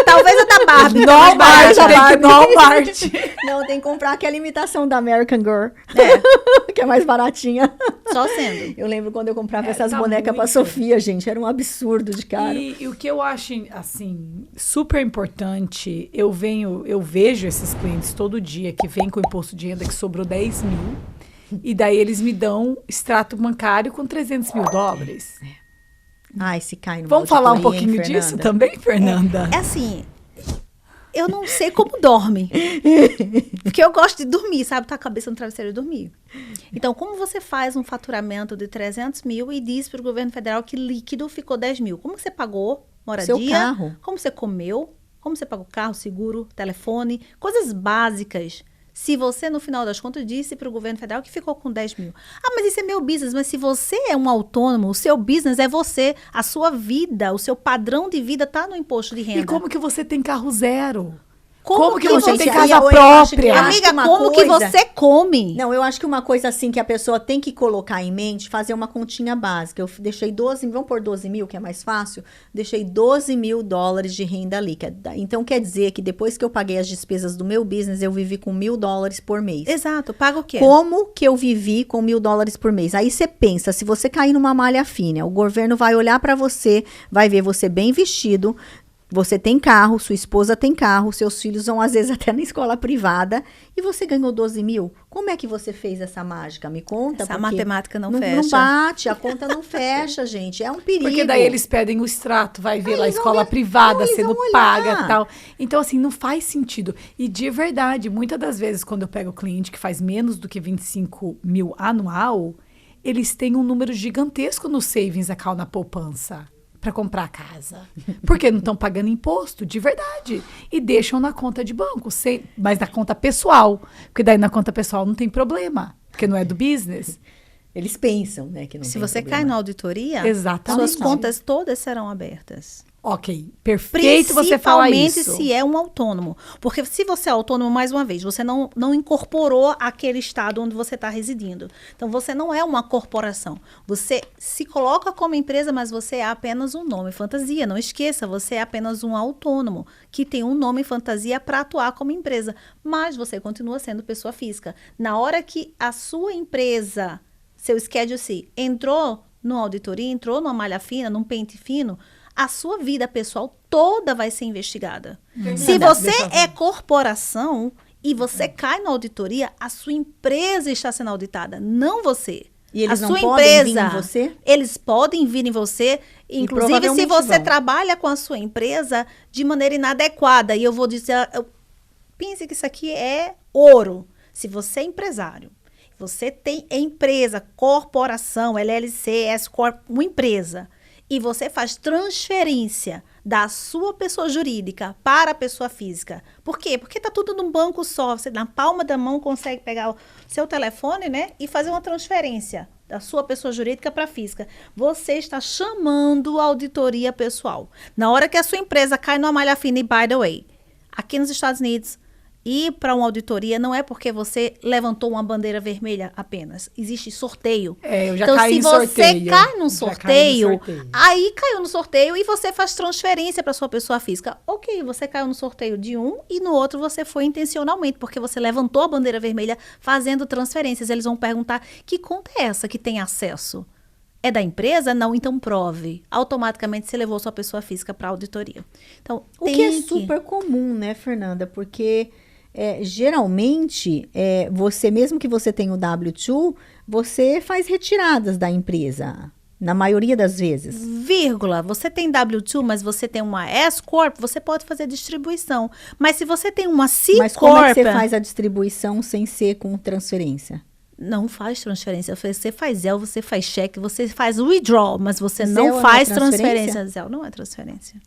Talvez a da Barbie. No mais Walmart, barata. tem que ir no Walmart. Não, tem que comprar aquela imitação da American Girl. É, Que é mais baratinha. só sendo. Eu lembro quando eu comprava essas tá bonecas pra muito. Sofia, gente. Era um absurdo de caro. E o que eu acho, assim, super importante, eu vejo esses clientes todo dia que vêm com imposto de renda que sobrou 10 mil, e daí eles me dão extrato bancário com 300 mil dólares. Ai, se cai no Vamos falar um pouquinho disso também, Fernanda? É assim, eu não sei como dorme. Porque eu gosto de dormir, sabe? Tá a cabeça no travesseiro e dormir. Então, como você faz um faturamento de 300 mil e diz para o governo federal que líquido ficou 10 mil? Como você pagou moradia? Seu carro. Como você comeu? Como você pagou carro, seguro, telefone? Coisas básicas. Se você, no final das contas, disse para o governo federal que ficou com 10 mil. Ah, mas isso é meu business. Mas se você é um autônomo, o seu business é você. A sua vida, o seu padrão de vida está no imposto de renda. E como que você tem carro zero? Como Como que você gente, tem aí casa eu acho que- própria? eu acho Amiga, uma como que coisa- você come? Não, eu acho que uma coisa assim que a pessoa tem que colocar em mente, fazer uma continha básica. Eu deixei 12, vamos pôr 12 mil, que é mais fácil. Deixei 12 mil dólares de renda líquida. Então, quer dizer que depois que eu paguei as despesas do meu business, eu vivi com 1.000 dólares por mês. Exato, paga o quê? Como que eu vivi com 1.000 dólares por mês? Aí você pensa, se você cair numa malha fina, o governo vai olhar pra você, vai ver você bem vestido, você tem carro, sua esposa tem carro, seus filhos vão às vezes até na escola privada e você ganhou 12 mil. Como é que você fez essa mágica? Me conta. Essa porque matemática não Não fecha. bate, a conta não fecha, gente. É um perigo. Porque daí eles pedem o extrato, vai ver Aí lá a eles vão escola ver- privada não, eles sendo vão olhar. paga e tal. Então, assim, não faz sentido. E de verdade, muitas das vezes, quando eu pego o cliente que faz menos do que 25 mil anual, eles têm um número gigantesco no savings account, na poupança, para comprar a casa. Porque não estão pagando imposto, de verdade. E deixam na conta de banco, mas na conta pessoal. Porque daí na conta pessoal não tem problema, porque não é do business. Eles pensam, né, que não Se tem você problema. cai na auditoria, Exatamente. suas contas todas serão abertas. Ok, perfeito você falar Principalmente isso. se é um autônomo. Porque se você é autônomo, mais uma vez, você não incorporou aquele estado onde você está residindo. Então, você não é uma corporação. Você se coloca como empresa, mas você é apenas um nome fantasia. Não esqueça, você é apenas um autônomo que tem um nome fantasia para atuar como empresa. Mas você continua sendo pessoa física. Na hora que a sua empresa, seu Schedule C, entrou numa auditoria, entrou numa malha fina, num pente fino, a sua vida pessoal toda vai ser investigada. Se você é corporação e você cai na auditoria, a sua empresa está sendo auditada, não você. E eles a não sua podem vir empresa, em você? Eles podem vir em você, inclusive se provavelmente você vão. trabalha com a sua empresa de maneira inadequada. E eu vou dizer, pense que isso aqui é ouro. Se você é empresário, você tem empresa, corporação, LLC, S-Corp, uma empresa, e você faz transferência da sua pessoa jurídica para a pessoa física. Por quê? Porque está tudo num banco só. Você, na palma da mão, consegue pegar o seu telefone, né, e fazer uma transferência da sua pessoa jurídica para a física. Você está chamando a auditoria pessoal. Na hora que a sua empresa cai numa malha fina, e by the way, aqui nos Estados Unidos, ir para uma auditoria não é porque você levantou uma bandeira vermelha apenas. Existe sorteio. Eu já Então, caí se em você sorteio. cai num Já caí sorteio, no sorteio. aí caiu no sorteio e você faz transferência para sua pessoa física. Ok, você caiu no sorteio de um e no outro você foi intencionalmente, porque você levantou a bandeira vermelha fazendo transferências. Eles vão perguntar, que conta é essa que tem acesso? É da empresa? Não, então prove. Automaticamente você levou sua pessoa física para a auditoria. Então, O que é super comum, né, Fernanda? Porque geralmente, você, mesmo que você tenha o W2, você faz retiradas da empresa. Na maioria das vezes. Vírgula, você tem W2, mas você tem uma S-Corp, você pode fazer distribuição. Mas se você tem uma C-Corp... Mas como é que você faz a distribuição sem ser com transferência? Não faz transferência. Você faz Zelle, você faz cheque, você faz withdrawal, mas você Zelle não faz não é transferência? transferência. Zelle não é transferência.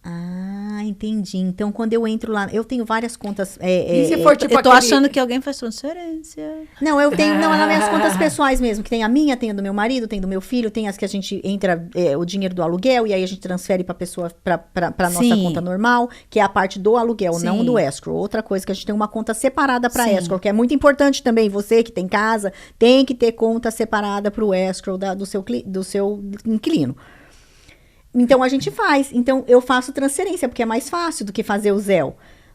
Ah, entendi. Então, quando eu entro lá, eu tenho várias contas. E se for tipo Eu tô aquele- achando que alguém faz transferência. Não, eu tenho, não, é nas minhas contas pessoais mesmo, que tem a minha, tem a do meu marido, tem do meu filho, tem as que a gente entra o dinheiro do aluguel e aí a gente transfere pra pessoa, pra nossa Sim. conta normal, que é a parte do aluguel, Sim. não do escrow. Outra coisa que a gente tem uma conta separada pra Sim. escrow, que é muito importante também. Você que tem casa, tem que ter conta separada pro escrow do seu inquilino. Então, a gente faz. Então, eu faço transferência, porque é mais fácil do que fazer o Zelle.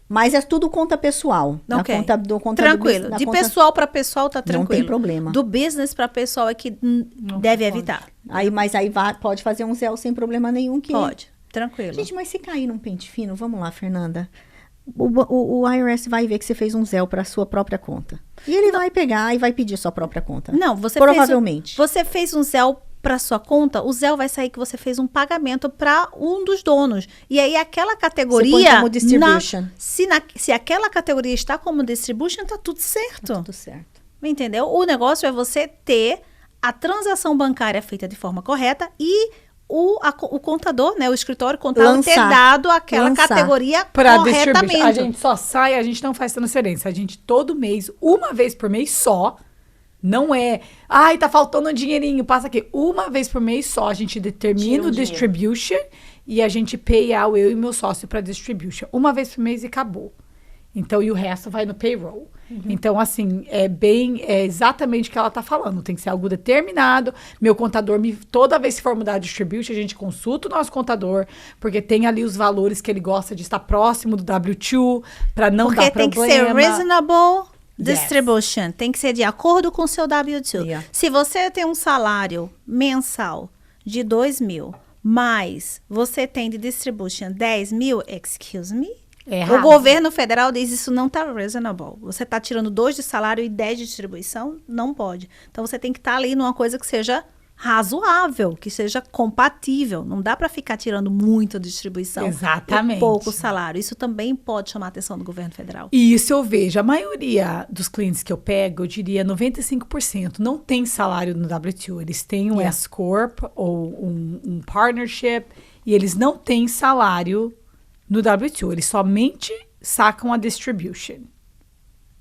Mas é tudo conta pessoal. Na Ok. conta do Tranquilo. na De conta- pessoal para pessoal tá tranquilo. Não tem problema. Do business para pessoal é que Não deve pode. evitar. Mas aí pode fazer um Zelle sem problema nenhum. Pode. Tranquilo. Gente, mas se cair num pente fino, vamos lá, Fernanda. O IRS vai ver que você fez um Zelle para sua própria conta. E ele vai pegar e vai pedir sua própria conta. Não, você Provavelmente. Você fez um Zelle para sua conta, o Zelle vai sair que você fez um pagamento para um dos donos. E aí aquela categoria... Você põe como distribution. Se aquela categoria está como distribution, tá tudo certo. Tá tudo certo. Entendeu? O negócio é você ter a transação bancária feita de forma correta e o contador, né, o escritório contábil ter dado aquela categoria Pra distribuir. corretamente. A gente só sai, a gente não faz transferência. A gente todo mês, uma vez por mês só, não é, ai, tá faltando um dinheirinho, passa aqui. Uma vez por mês só, a gente determina o distribution e a gente payout, eu e meu sócio, pra distribution. Uma vez por mês e acabou. Então, e o resto vai no payroll. Então, assim, é exatamente o que ela tá falando. Tem que ser algo determinado. Meu contador, toda vez que for mudar a distribution, a gente consulta o nosso contador, porque tem ali os valores que ele gosta de estar próximo do W2, para não dar Porque tem problema. que ser reasonable Yes. distribution. Tem que ser de acordo com o seu W2. Yeah. Se você tem um salário mensal de 2.000, mas você tem de distribution 10.000, excuse me? É O errado. governo federal diz isso não está reasonable. Você está tirando 2 de salário e 10 de distribuição? Não pode. Então, você tem que estar ali numa coisa que seja razoável, que seja compatível. Não dá para ficar tirando muita distribuição Exatamente. e pouco salário. Isso também pode chamar a atenção do governo federal. E isso eu vejo. A maioria dos clientes que eu pego, eu diria 95%, não tem salário no W2. Eles têm um S-Corp ou um partnership e eles não têm salário no W2. Eles somente sacam a distribution.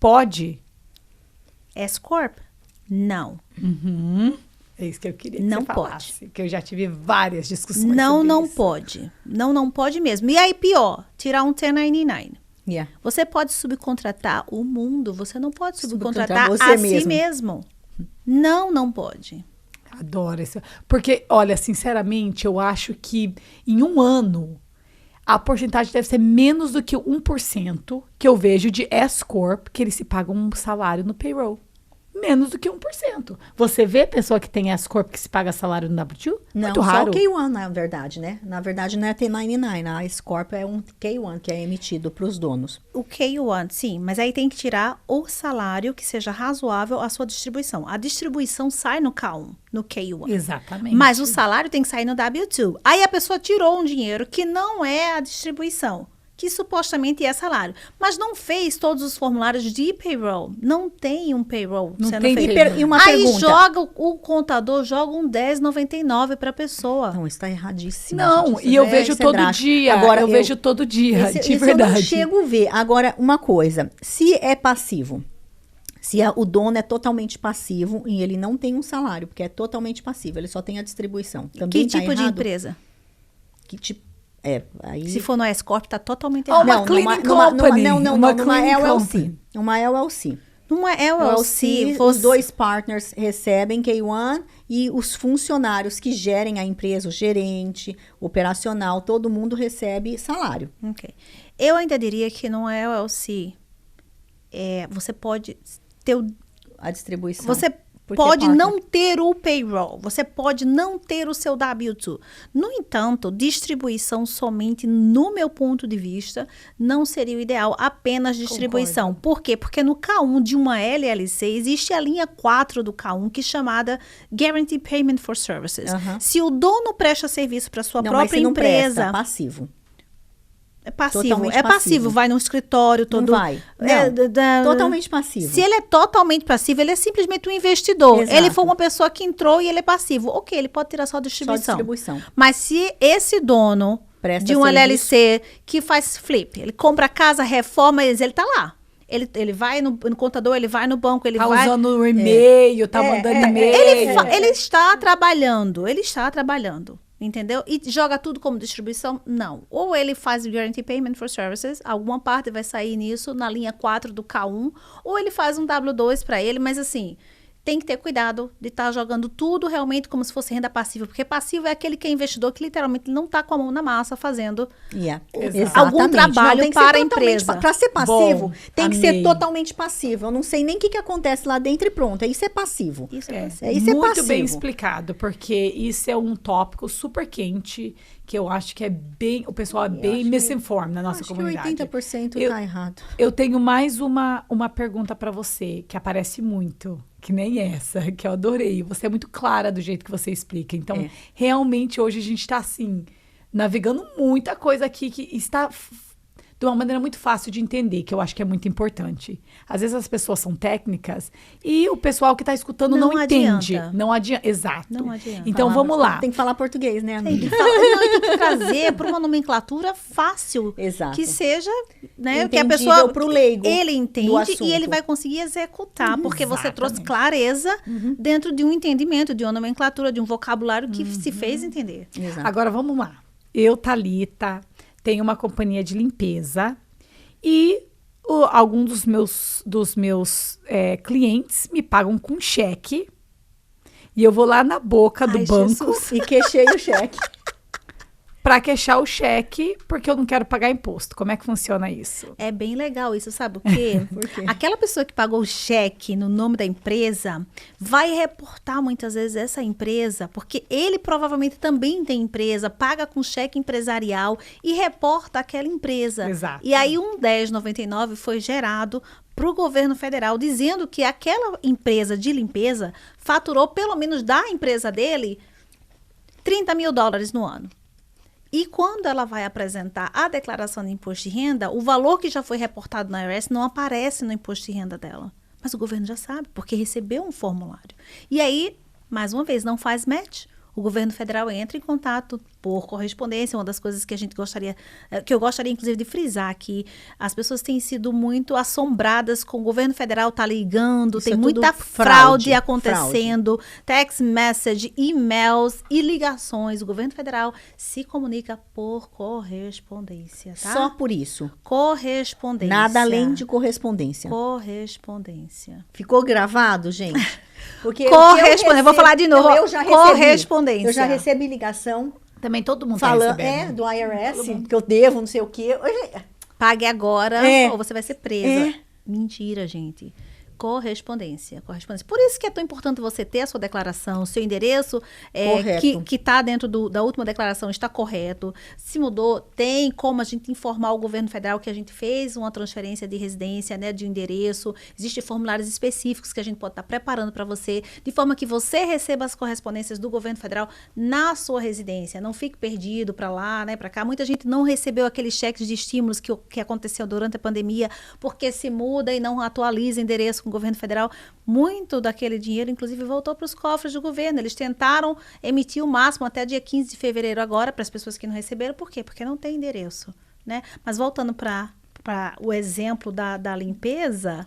Pode? S-Corp? Não. É isso que eu queria que Não você pode. falasse. Que eu já tive várias discussões Não, sobre não isso. pode. Não pode mesmo. E aí, pior, tirar um 1099. Yeah. Você pode subcontratar o mundo, você não pode Subcontratar subcontratar você a si mesmo. mesmo. Não pode. Adoro isso. Porque, olha, sinceramente, eu acho que em um ano a porcentagem deve ser menos do que 1% que eu vejo de S-Corp que eles se pagam um salário no payroll. Menos do que 1%. Você vê pessoa que tem S-Corp que se paga salário no W2? Não, Muito só raro. o K1, na verdade, né? Na verdade, não é T99. A S-Corp é um K1 que é emitido para os donos. O K1, sim, mas aí tem que tirar o salário que seja razoável à sua distribuição. A distribuição sai no K1, no K1. Exatamente. Mas o salário tem que sair no W2. Aí a pessoa tirou um dinheiro que não é a distribuição, que supostamente é salário. Mas não fez todos os formulários de payroll. Não tem um payroll Não sendo tem feito. payroll. E uma Aí pergunta. joga, o contador joga um 10,99 para a pessoa. Não, isso está erradíssimo. Não, gente. Isso e eu é- vejo isso é todo drástico. dia. Agora, eu vejo todo dia, esse de eu verdade. não chego a ver. Agora, uma coisa. Se é passivo, se o dono é totalmente passivo e ele não tem um salário, porque é totalmente passivo, ele só tem a distribuição. Também Que tá tipo de errado? empresa? Que tipo? Aí... Se for no S-Corp, tá totalmente Ó, errado. uma cleaning company. Numa Uma LLC. cleaning Uma LLC. Numa LLC, Os dois partners recebem K1 e os funcionários que gerem a empresa, o gerente, operacional, todo mundo recebe salário. Ok. Eu ainda diria que numa LLC, você pode ter A distribuição. Você Porque pode corta. não ter o payroll, você pode não ter o seu W2. No entanto, distribuição somente, no meu ponto de vista, não seria o ideal, apenas distribuição. Concordo. Por quê? Porque no K1 de uma LLC existe a linha 4 do K1, que é chamada Guaranteed Payment for Services. Aham. Se o dono presta serviço para sua Não, mas própria se não empresa... presta, passivo. É passivo, Totalmente é passivo, passivo. vai no escritório todo... Não vai. É, Não, totalmente passivo. Se ele é totalmente passivo, ele é simplesmente um investidor. Exato. Ele foi uma pessoa que entrou e ele é passivo. Ok, ele pode tirar só a Só distribuição. distribuição. Mas se esse dono Presta de uma serviço. LLC que faz flip, ele compra a casa, reforma, ele tá lá. Ele vai no contador, ele vai no banco, ele Tá vai... usando o e-mail, tá mandando e-mail. Ele está trabalhando, entendeu? E joga tudo como distribuição? Não. Ou ele faz o Guarantee Payment for Services, alguma parte vai sair nisso, na linha 4 do K1, ou ele faz um W2 para ele, mas assim, tem que ter cuidado de estar jogando tudo realmente como se fosse renda passiva, porque passivo é aquele que é investidor que literalmente não está com a mão na massa fazendo Yeah. Exato. algum trabalho tem que para a ser totalmente empresa. Para ser passivo, Bom, tem que amei. ser totalmente passivo. Eu não sei nem o que acontece lá dentro e pronto. Isso é passivo. Isso É, passivo. Isso é muito passivo. bem explicado, porque isso é um tópico super quente, que eu acho que é bem, o pessoal é bem misinformed na nossa Acho comunidade. que 80% Eu- tá errado. Eu tenho mais uma pergunta para você, que aparece muito, que nem essa, que eu adorei. Você é muito clara do jeito que você explica. Então, É. realmente, hoje a gente está, assim, navegando muita coisa aqui que está de uma maneira muito fácil de entender, que eu acho que é muito importante. Às vezes as pessoas são técnicas e o pessoal que está escutando não, Não entende. adianta. Não adianta. Exato. Não adianta. Então, vamos lá. Tem que falar português, né, Tem amiga? que, não, e tem que trazer para uma nomenclatura fácil. Exato. Que seja, né, que a Entendível pessoa pro leigo ele do entende assunto. e ele vai conseguir executar, porque você trouxe Exatamente. clareza dentro de um entendimento, de uma nomenclatura, de um vocabulário que se fez entender. Exato. Agora vamos lá. Eu, Thalita, tenho uma companhia de limpeza e alguns dos meus clientes me pagam com cheque e eu vou lá na boca do Ai, banco Jesus. E queixei o cheque. para queixar o cheque porque eu não quero pagar imposto. Como é que funciona isso? É bem legal isso, sabe o quê? Por quê? Aquela pessoa que pagou o cheque no nome da empresa vai reportar muitas vezes essa empresa, porque ele provavelmente também tem empresa, paga com cheque empresarial e reporta aquela empresa. Exato. E aí um 1099 foi gerado para o governo federal, dizendo que aquela empresa de limpeza faturou, pelo menos da empresa dele, $30 mil no ano. E quando ela vai apresentar a declaração de imposto de renda, o valor que já foi reportado na IRS não aparece no imposto de renda dela. Mas o governo já sabe, porque recebeu um formulário. E aí, mais uma vez, não faz match. O governo federal entra em contato por correspondência. Uma das coisas que a gente gostaria, que eu gostaria inclusive de frisar aqui, as pessoas têm sido muito assombradas com o governo federal tá ligando, Isso tem é muita tudo fraude fraude, acontecendo, text message, e-mails e ligações. O governo federal se comunica por correspondência, tá? Só por isso. Correspondência. Nada além de correspondência. Correspondência. Ficou gravado, gente? Porque Correspondência. Vou falar de novo. Não, eu já recebi. Correspondência. Eu já recebi ligação Também todo mundo tá falando, recebendo. do IRS, que eu devo, não sei o quê. Pague agora É. ou você vai ser presa. É. Mentira, gente. Correspondência. Por isso que é tão importante você ter a sua declaração, o seu endereço Correto. que está dentro da última declaração está correto. Se mudou, tem como a gente informar o governo federal que a gente fez uma transferência de residência, né, de endereço. Existem formulários específicos que a gente pode estar preparando para você, de forma que você receba as correspondências do governo federal na sua residência. Não fique perdido para lá, né, para cá. Muita gente não recebeu aqueles cheques de estímulos que aconteceu durante a pandemia, porque se muda e não atualiza endereço com o governo federal. Muito daquele dinheiro, inclusive, voltou para os cofres do governo. Eles tentaram emitir o máximo até dia 15 de fevereiro agora para as pessoas que não receberam. Por quê? Porque não tem endereço, né? Mas voltando para o exemplo da limpeza,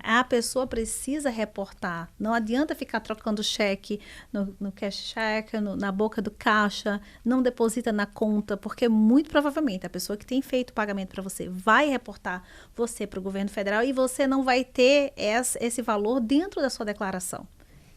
a pessoa precisa reportar. Não adianta ficar trocando cheque no cash check, na boca do caixa, não deposita na conta, porque muito provavelmente a pessoa que tem feito o pagamento para você vai reportar você para o governo federal e você não vai ter esse valor dentro da sua declaração.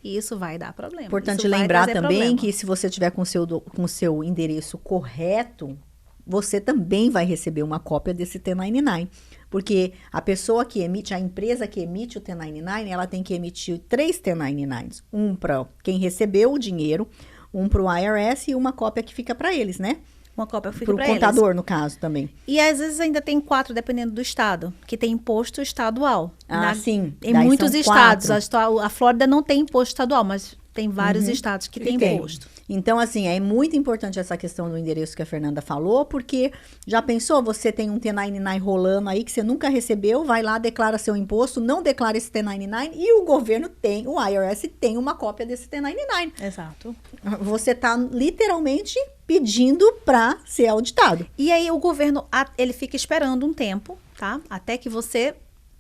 E isso vai dar problema. Importante Isso vai lembrar trazer também problema. que se você tiver com o seu endereço correto, você também vai receber uma cópia desse T99. Porque a pessoa que emite, a empresa que emite o 1099, ela tem que emitir 3 1099s. Um para quem recebeu o dinheiro, um para o IRS e uma cópia que fica para eles, né? Uma cópia fica Para o para eles. contador, no caso, também. E às vezes ainda tem 4, dependendo do estado, que tem imposto estadual. Sim. Em Daí muitos são estados. 4. A Flórida não tem imposto estadual, mas tem vários estados que tem imposto. Então, assim, é muito importante essa questão do endereço que a Fernanda falou, porque já pensou, você tem um 1099 rolando aí que você nunca recebeu, vai lá, declara seu imposto, não declara esse 1099 e o governo tem, o IRS tem uma cópia desse 1099. Exato. Você está literalmente pedindo para ser auditado. E aí o governo, ele fica esperando um tempo, tá? Até que você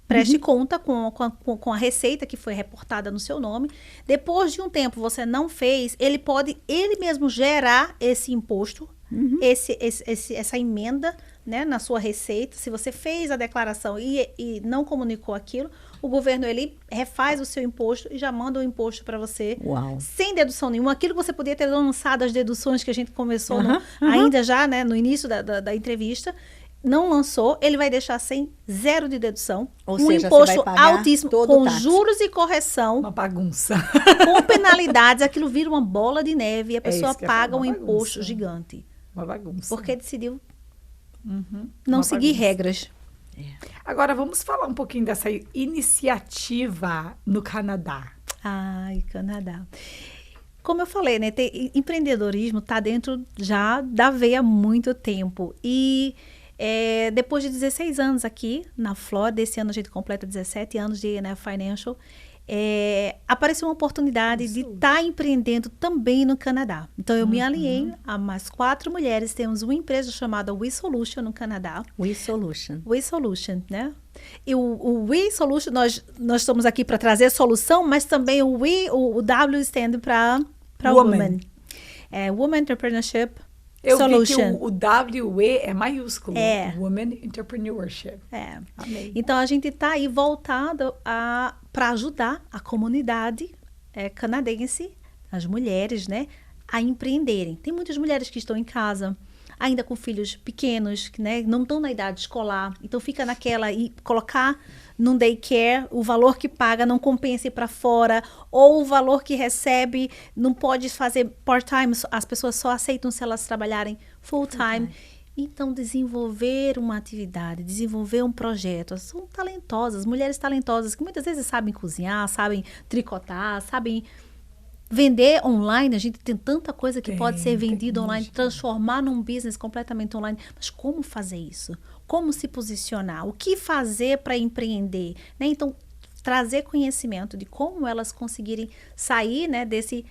preste conta com a receita que foi reportada no seu nome. Depois de um tempo você não fez, ele pode, ele mesmo gerar esse imposto, essa emenda, né, na sua receita. Se você fez a declaração e não comunicou aquilo, o governo, ele refaz o seu imposto e já manda o imposto para você. Uau. Sem dedução nenhuma. Aquilo que você podia ter lançado, as deduções que a gente começou ainda já, né, no início da entrevista, não lançou, ele vai deixar sem 0 de dedução. Ou um seja, imposto você vai pagar altíssimo, todo com o táxi. juros e correção, Uma bagunça. com penalidades, aquilo vira uma bola de neve e a pessoa isso que eu ia paga falar, um uma imposto bagunça. gigante. Uma bagunça. Porque decidiu Uhum. não Uma seguir bagunça. regras. Agora, vamos falar um pouquinho dessa iniciativa no Canadá. Ai, Canadá. Como eu falei, né, empreendedorismo está dentro já da veia há muito tempo. E depois de 16 anos aqui na Flórida, esse ano a gente completa 17 anos de A&F Financial, apareceu uma oportunidade de estar empreendendo também no Canadá. Então, eu me alinhei a mais 4 mulheres. Temos uma empresa chamada WeSolution no Canadá. WeSolution. WeSolution, né? E o WeSolution, nós estamos aqui para trazer solução, mas também o W stand para Woman. Woman Entrepreneurship Eu Solution. vi que o WE é maiúsculo. É. Women Entrepreneurship. É. Amei. Então, a gente está aí voltado para ajudar a comunidade canadense, as mulheres, né, a empreenderem. Tem muitas mulheres que estão em casa, ainda com filhos pequenos, que, né, não estão na idade escolar. Então, fica naquela, e colocar num daycare, o valor que paga não compensa ir para fora, ou o valor que recebe não pode fazer part-time, as pessoas só aceitam se elas trabalharem full-time. Então, desenvolver uma atividade, desenvolver um projeto. São talentosas, mulheres talentosas, que muitas vezes sabem cozinhar, sabem tricotar, sabem vender online. A gente tem tanta coisa que pode ser vendida online, transformar num business completamente online. Mas como fazer isso? Como se posicionar? O que fazer para empreender? Né? Então, trazer conhecimento de como elas conseguirem sair, né, desse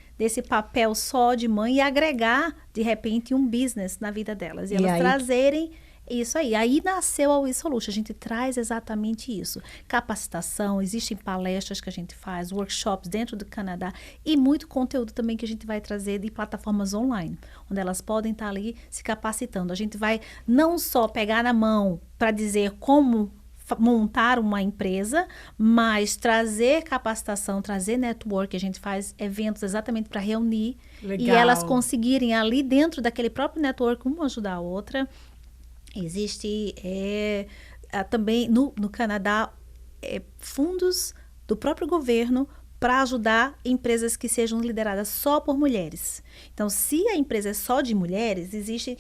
papel só de mãe e agregar, de repente, um business na vida delas. E elas aí trazerem isso aí. Aí nasceu a WeSolution. A gente traz exatamente isso. Capacitação, existem palestras que a gente faz, workshops dentro do Canadá e muito conteúdo também que a gente vai trazer de plataformas online, onde elas podem estar ali se capacitando. A gente vai não só pegar na mão para dizer como montar uma empresa, mas trazer capacitação, trazer network. A gente faz eventos exatamente para reunir e elas conseguirem ali dentro daquele próprio network uma ajudar a outra. Existe também no Canadá fundos do próprio governo para ajudar empresas que sejam lideradas só por mulheres. Então, se a empresa é só de mulheres, existe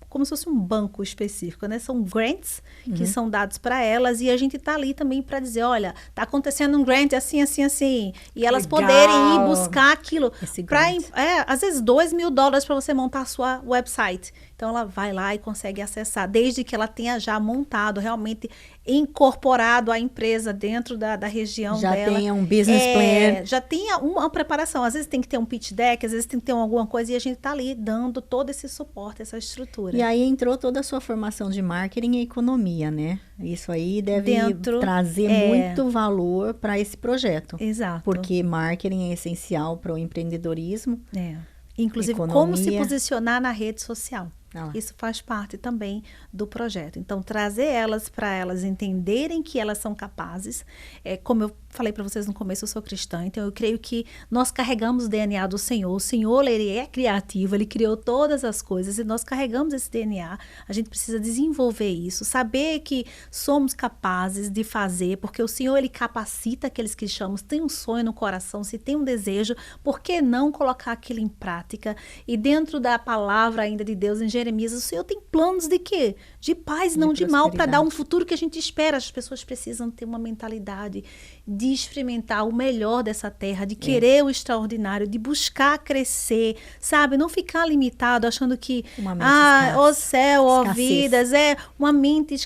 como se fosse um banco específico, né? São grants que são dados para elas e a gente está ali também para dizer, olha, está acontecendo um grant assim, assim, assim. E elas poderem ir buscar aquilo. Às vezes $2.000 para você montar a sua website. Então, ela vai lá e consegue acessar, desde que ela tenha já montado, realmente incorporado a empresa dentro da região dela. Já tenha um business plan. Já tenha uma preparação. Às vezes tem que ter um pitch deck, às vezes tem que ter alguma coisa, e a gente está ali dando todo esse suporte, essa estrutura. E aí entrou toda a sua formação de marketing e economia, né? Isso aí deve trazer muito valor para esse projeto. Exato. Porque marketing é essencial para o empreendedorismo. Inclusive, economia. como se posicionar na rede social. Ah lá. Isso faz parte também do projeto. Então, trazer elas para elas entenderem que elas são capazes. Como eu falei para vocês no começo, eu sou cristã, então eu creio que nós carregamos o DNA do Senhor. O Senhor, ele é criativo, ele criou todas as coisas e nós carregamos esse DNA. A gente precisa desenvolver isso, saber que somos capazes de fazer, porque o Senhor, ele capacita aqueles que chamam, se tem um sonho no coração, se tem um desejo, por que não colocar aquilo em prática? E dentro da palavra ainda de Deus, em Jeremias, o Senhor tem planos de quê? De paz, não de mal, para dar um futuro que a gente espera. As pessoas precisam ter uma mentalidade de experimentar o melhor dessa terra, de querer o extraordinário, de buscar crescer, sabe? Não ficar limitado achando que, ó céu, ó vidas, uma mente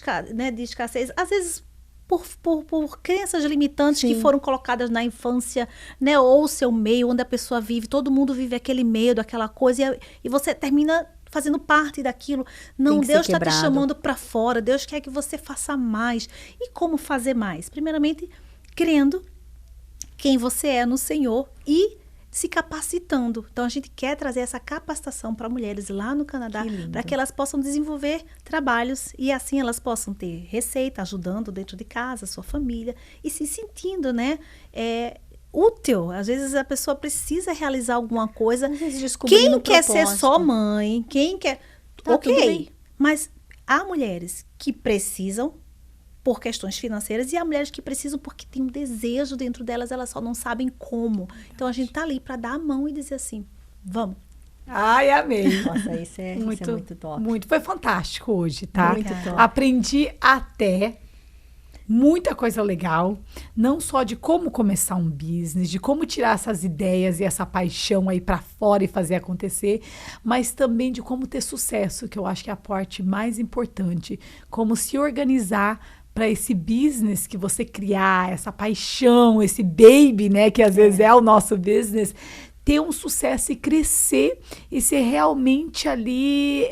de escassez. Às vezes, por crenças limitantes que foram colocadas na infância, né? Ou o seu meio, onde a pessoa vive, todo mundo vive aquele medo, aquela coisa, e você termina fazendo parte daquilo. Não, Deus está te chamando para fora, Deus quer que você faça mais. E como fazer mais? Primeiramente, crendo quem você é no Senhor e se capacitando. Então, a gente quer trazer essa capacitação para mulheres lá no Canadá, para que elas possam desenvolver trabalhos e assim elas possam ter receita, ajudando dentro de casa, sua família e se sentindo, né, útil. Às vezes a pessoa precisa realizar alguma coisa. Quem quer ser só mãe, quem quer... Ok, mas há mulheres que precisam por questões financeiras e há mulheres que precisam porque tem um desejo dentro delas, elas só não sabem como. Então a gente tá ali para dar a mão e dizer assim, vamos. Ai, amei. Nossa, isso é muito top. Muito, foi fantástico hoje, tá? Muito top. Aprendi até muita coisa legal, não só de como começar um business, de como tirar essas ideias e essa paixão aí para fora e fazer acontecer, mas também de como ter sucesso, que eu acho que é a parte mais importante, como se organizar para esse business que você criar, essa paixão, esse baby, né, que às vezes é o nosso business, ter um sucesso e crescer e ser realmente ali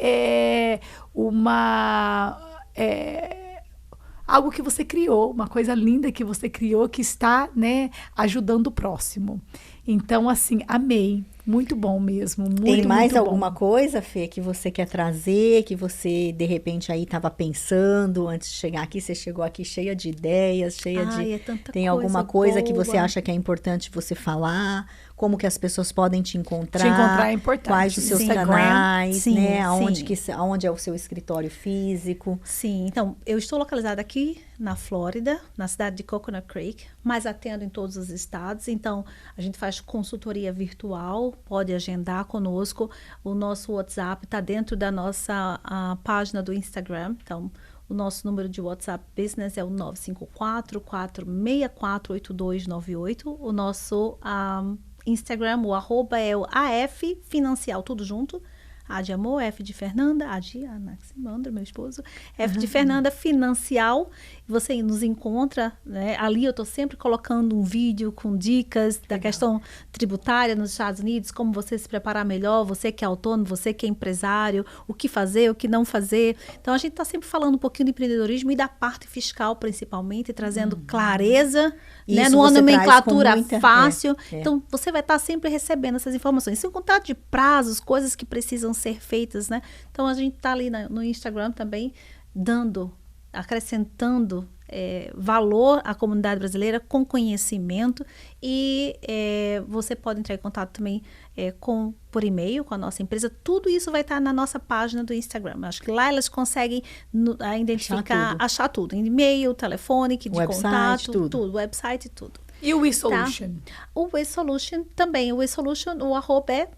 algo que você criou, uma coisa linda que você criou que está, né, ajudando o próximo. Então, assim, amei. Muito bom mesmo. Tem mais muito alguma bom. coisa, Fê, que você quer trazer, que você, de repente, aí estava pensando antes de chegar aqui? Você chegou aqui cheia de ideias, É tanta Tem alguma coisa que você acha que é importante você falar? Como que as pessoas podem te encontrar? Te encontrar é importante. Quais os seus Instagram. canais, Sim, né? sim. Aonde é o seu escritório físico? Sim, então, eu estou localizada aqui na Flórida, na cidade de Coconut Creek, mas atendo em todos os estados. Então, a gente faz consultoria virtual, pode agendar conosco. O nosso WhatsApp está dentro da nossa página do Instagram. Então, o nosso número de WhatsApp Business é o 954-464-8298. O nosso Instagram, o @ é o AF Financial, tudo junto. A de amor, F de Fernanda, A de Anaximandro, meu esposo, F de Fernanda Financial. Você nos encontra, né? Ali eu estou sempre colocando um vídeo com dicas da questão tributária nos Estados Unidos, como você se preparar melhor, você que é autônomo, você que é empresário, o que fazer, o que não fazer. Então, a gente está sempre falando um pouquinho de empreendedorismo e da parte fiscal, principalmente, trazendo clareza, né? Numa nomenclatura fácil. Então, você vai estar sempre recebendo essas informações. Sem contar de prazos, coisas que precisam ser feitas, né? Então, a gente está ali no Instagram também, acrescentando valor à comunidade brasileira com conhecimento e você pode entrar em contato também por e-mail com a nossa empresa. Tudo isso vai estar na nossa página do Instagram. Acho que lá elas conseguem identificar, achar tudo. E-mail, telefone, de contato, tudo. Website, tudo. E o WeSolution? Tá? O WeSolution também. O WeSolution, o arroba é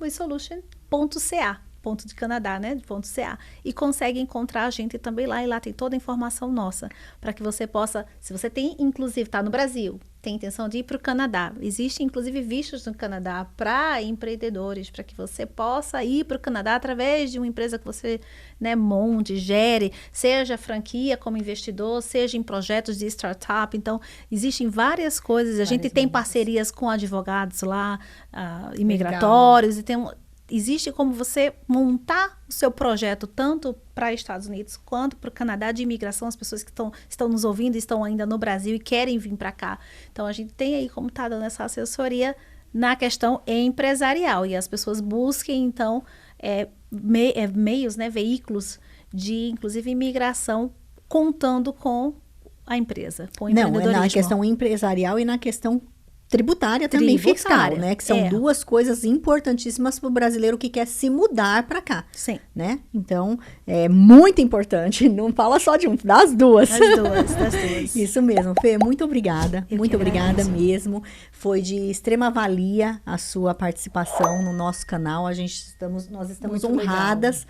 WeSolution.ca. Ponto de Canadá, né? De ponto CA. E consegue encontrar a gente também lá. E lá tem toda a informação nossa. Para que você possa... Se você tem, inclusive, está no Brasil, tem intenção de ir para o Canadá. Existe, inclusive, vistos no Canadá para empreendedores. Para que você possa ir para o Canadá através de uma empresa que você, né, monte, gere. Seja franquia como investidor, seja em projetos de startup. Então, existem várias coisas. A gente tem parcerias com advogados lá, imigratórios. E existe como você montar o seu projeto tanto para Estados Unidos quanto para o Canadá de imigração, as pessoas que estão nos ouvindo, estão ainda no Brasil e querem vir para cá. Então, a gente tem aí como está dando essa assessoria na questão empresarial e as pessoas busquem, então, meios, né, veículos de, inclusive, imigração, contando com a empresa, com o empreendedorismo. Na questão empresarial e na questão tributária também, fiscal, né? Que são duas coisas importantíssimas para o brasileiro que quer se mudar para cá. Sim. Né? Então, é muito importante. Não fala só de um, das duas. Das duas. Isso mesmo, Fê, muito obrigada. Muito obrigada agradeço. mesmo. Foi de extrema valia a sua participação no nosso canal. Nós estamos Muito honradas.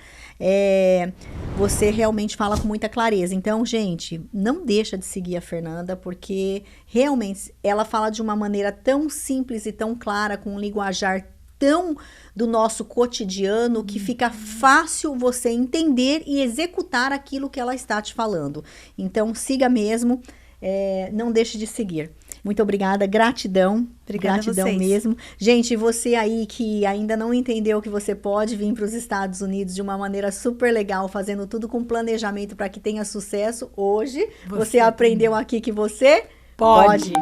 Você realmente fala com muita clareza. Então, gente, não deixa de seguir a Fernanda, porque realmente ela fala de uma maneira tão simples e tão clara, com um linguajar tão do nosso cotidiano, que fica fácil você entender e executar aquilo que ela está te falando. Então, siga mesmo, não deixe de seguir. Muito obrigada, gratidão. Obrigada gratidão a vocês. mesmo. Gente, você aí que ainda não entendeu que você pode vir para os Estados Unidos de uma maneira super legal, fazendo tudo com planejamento para que tenha sucesso, hoje você aprendeu aqui que você pode.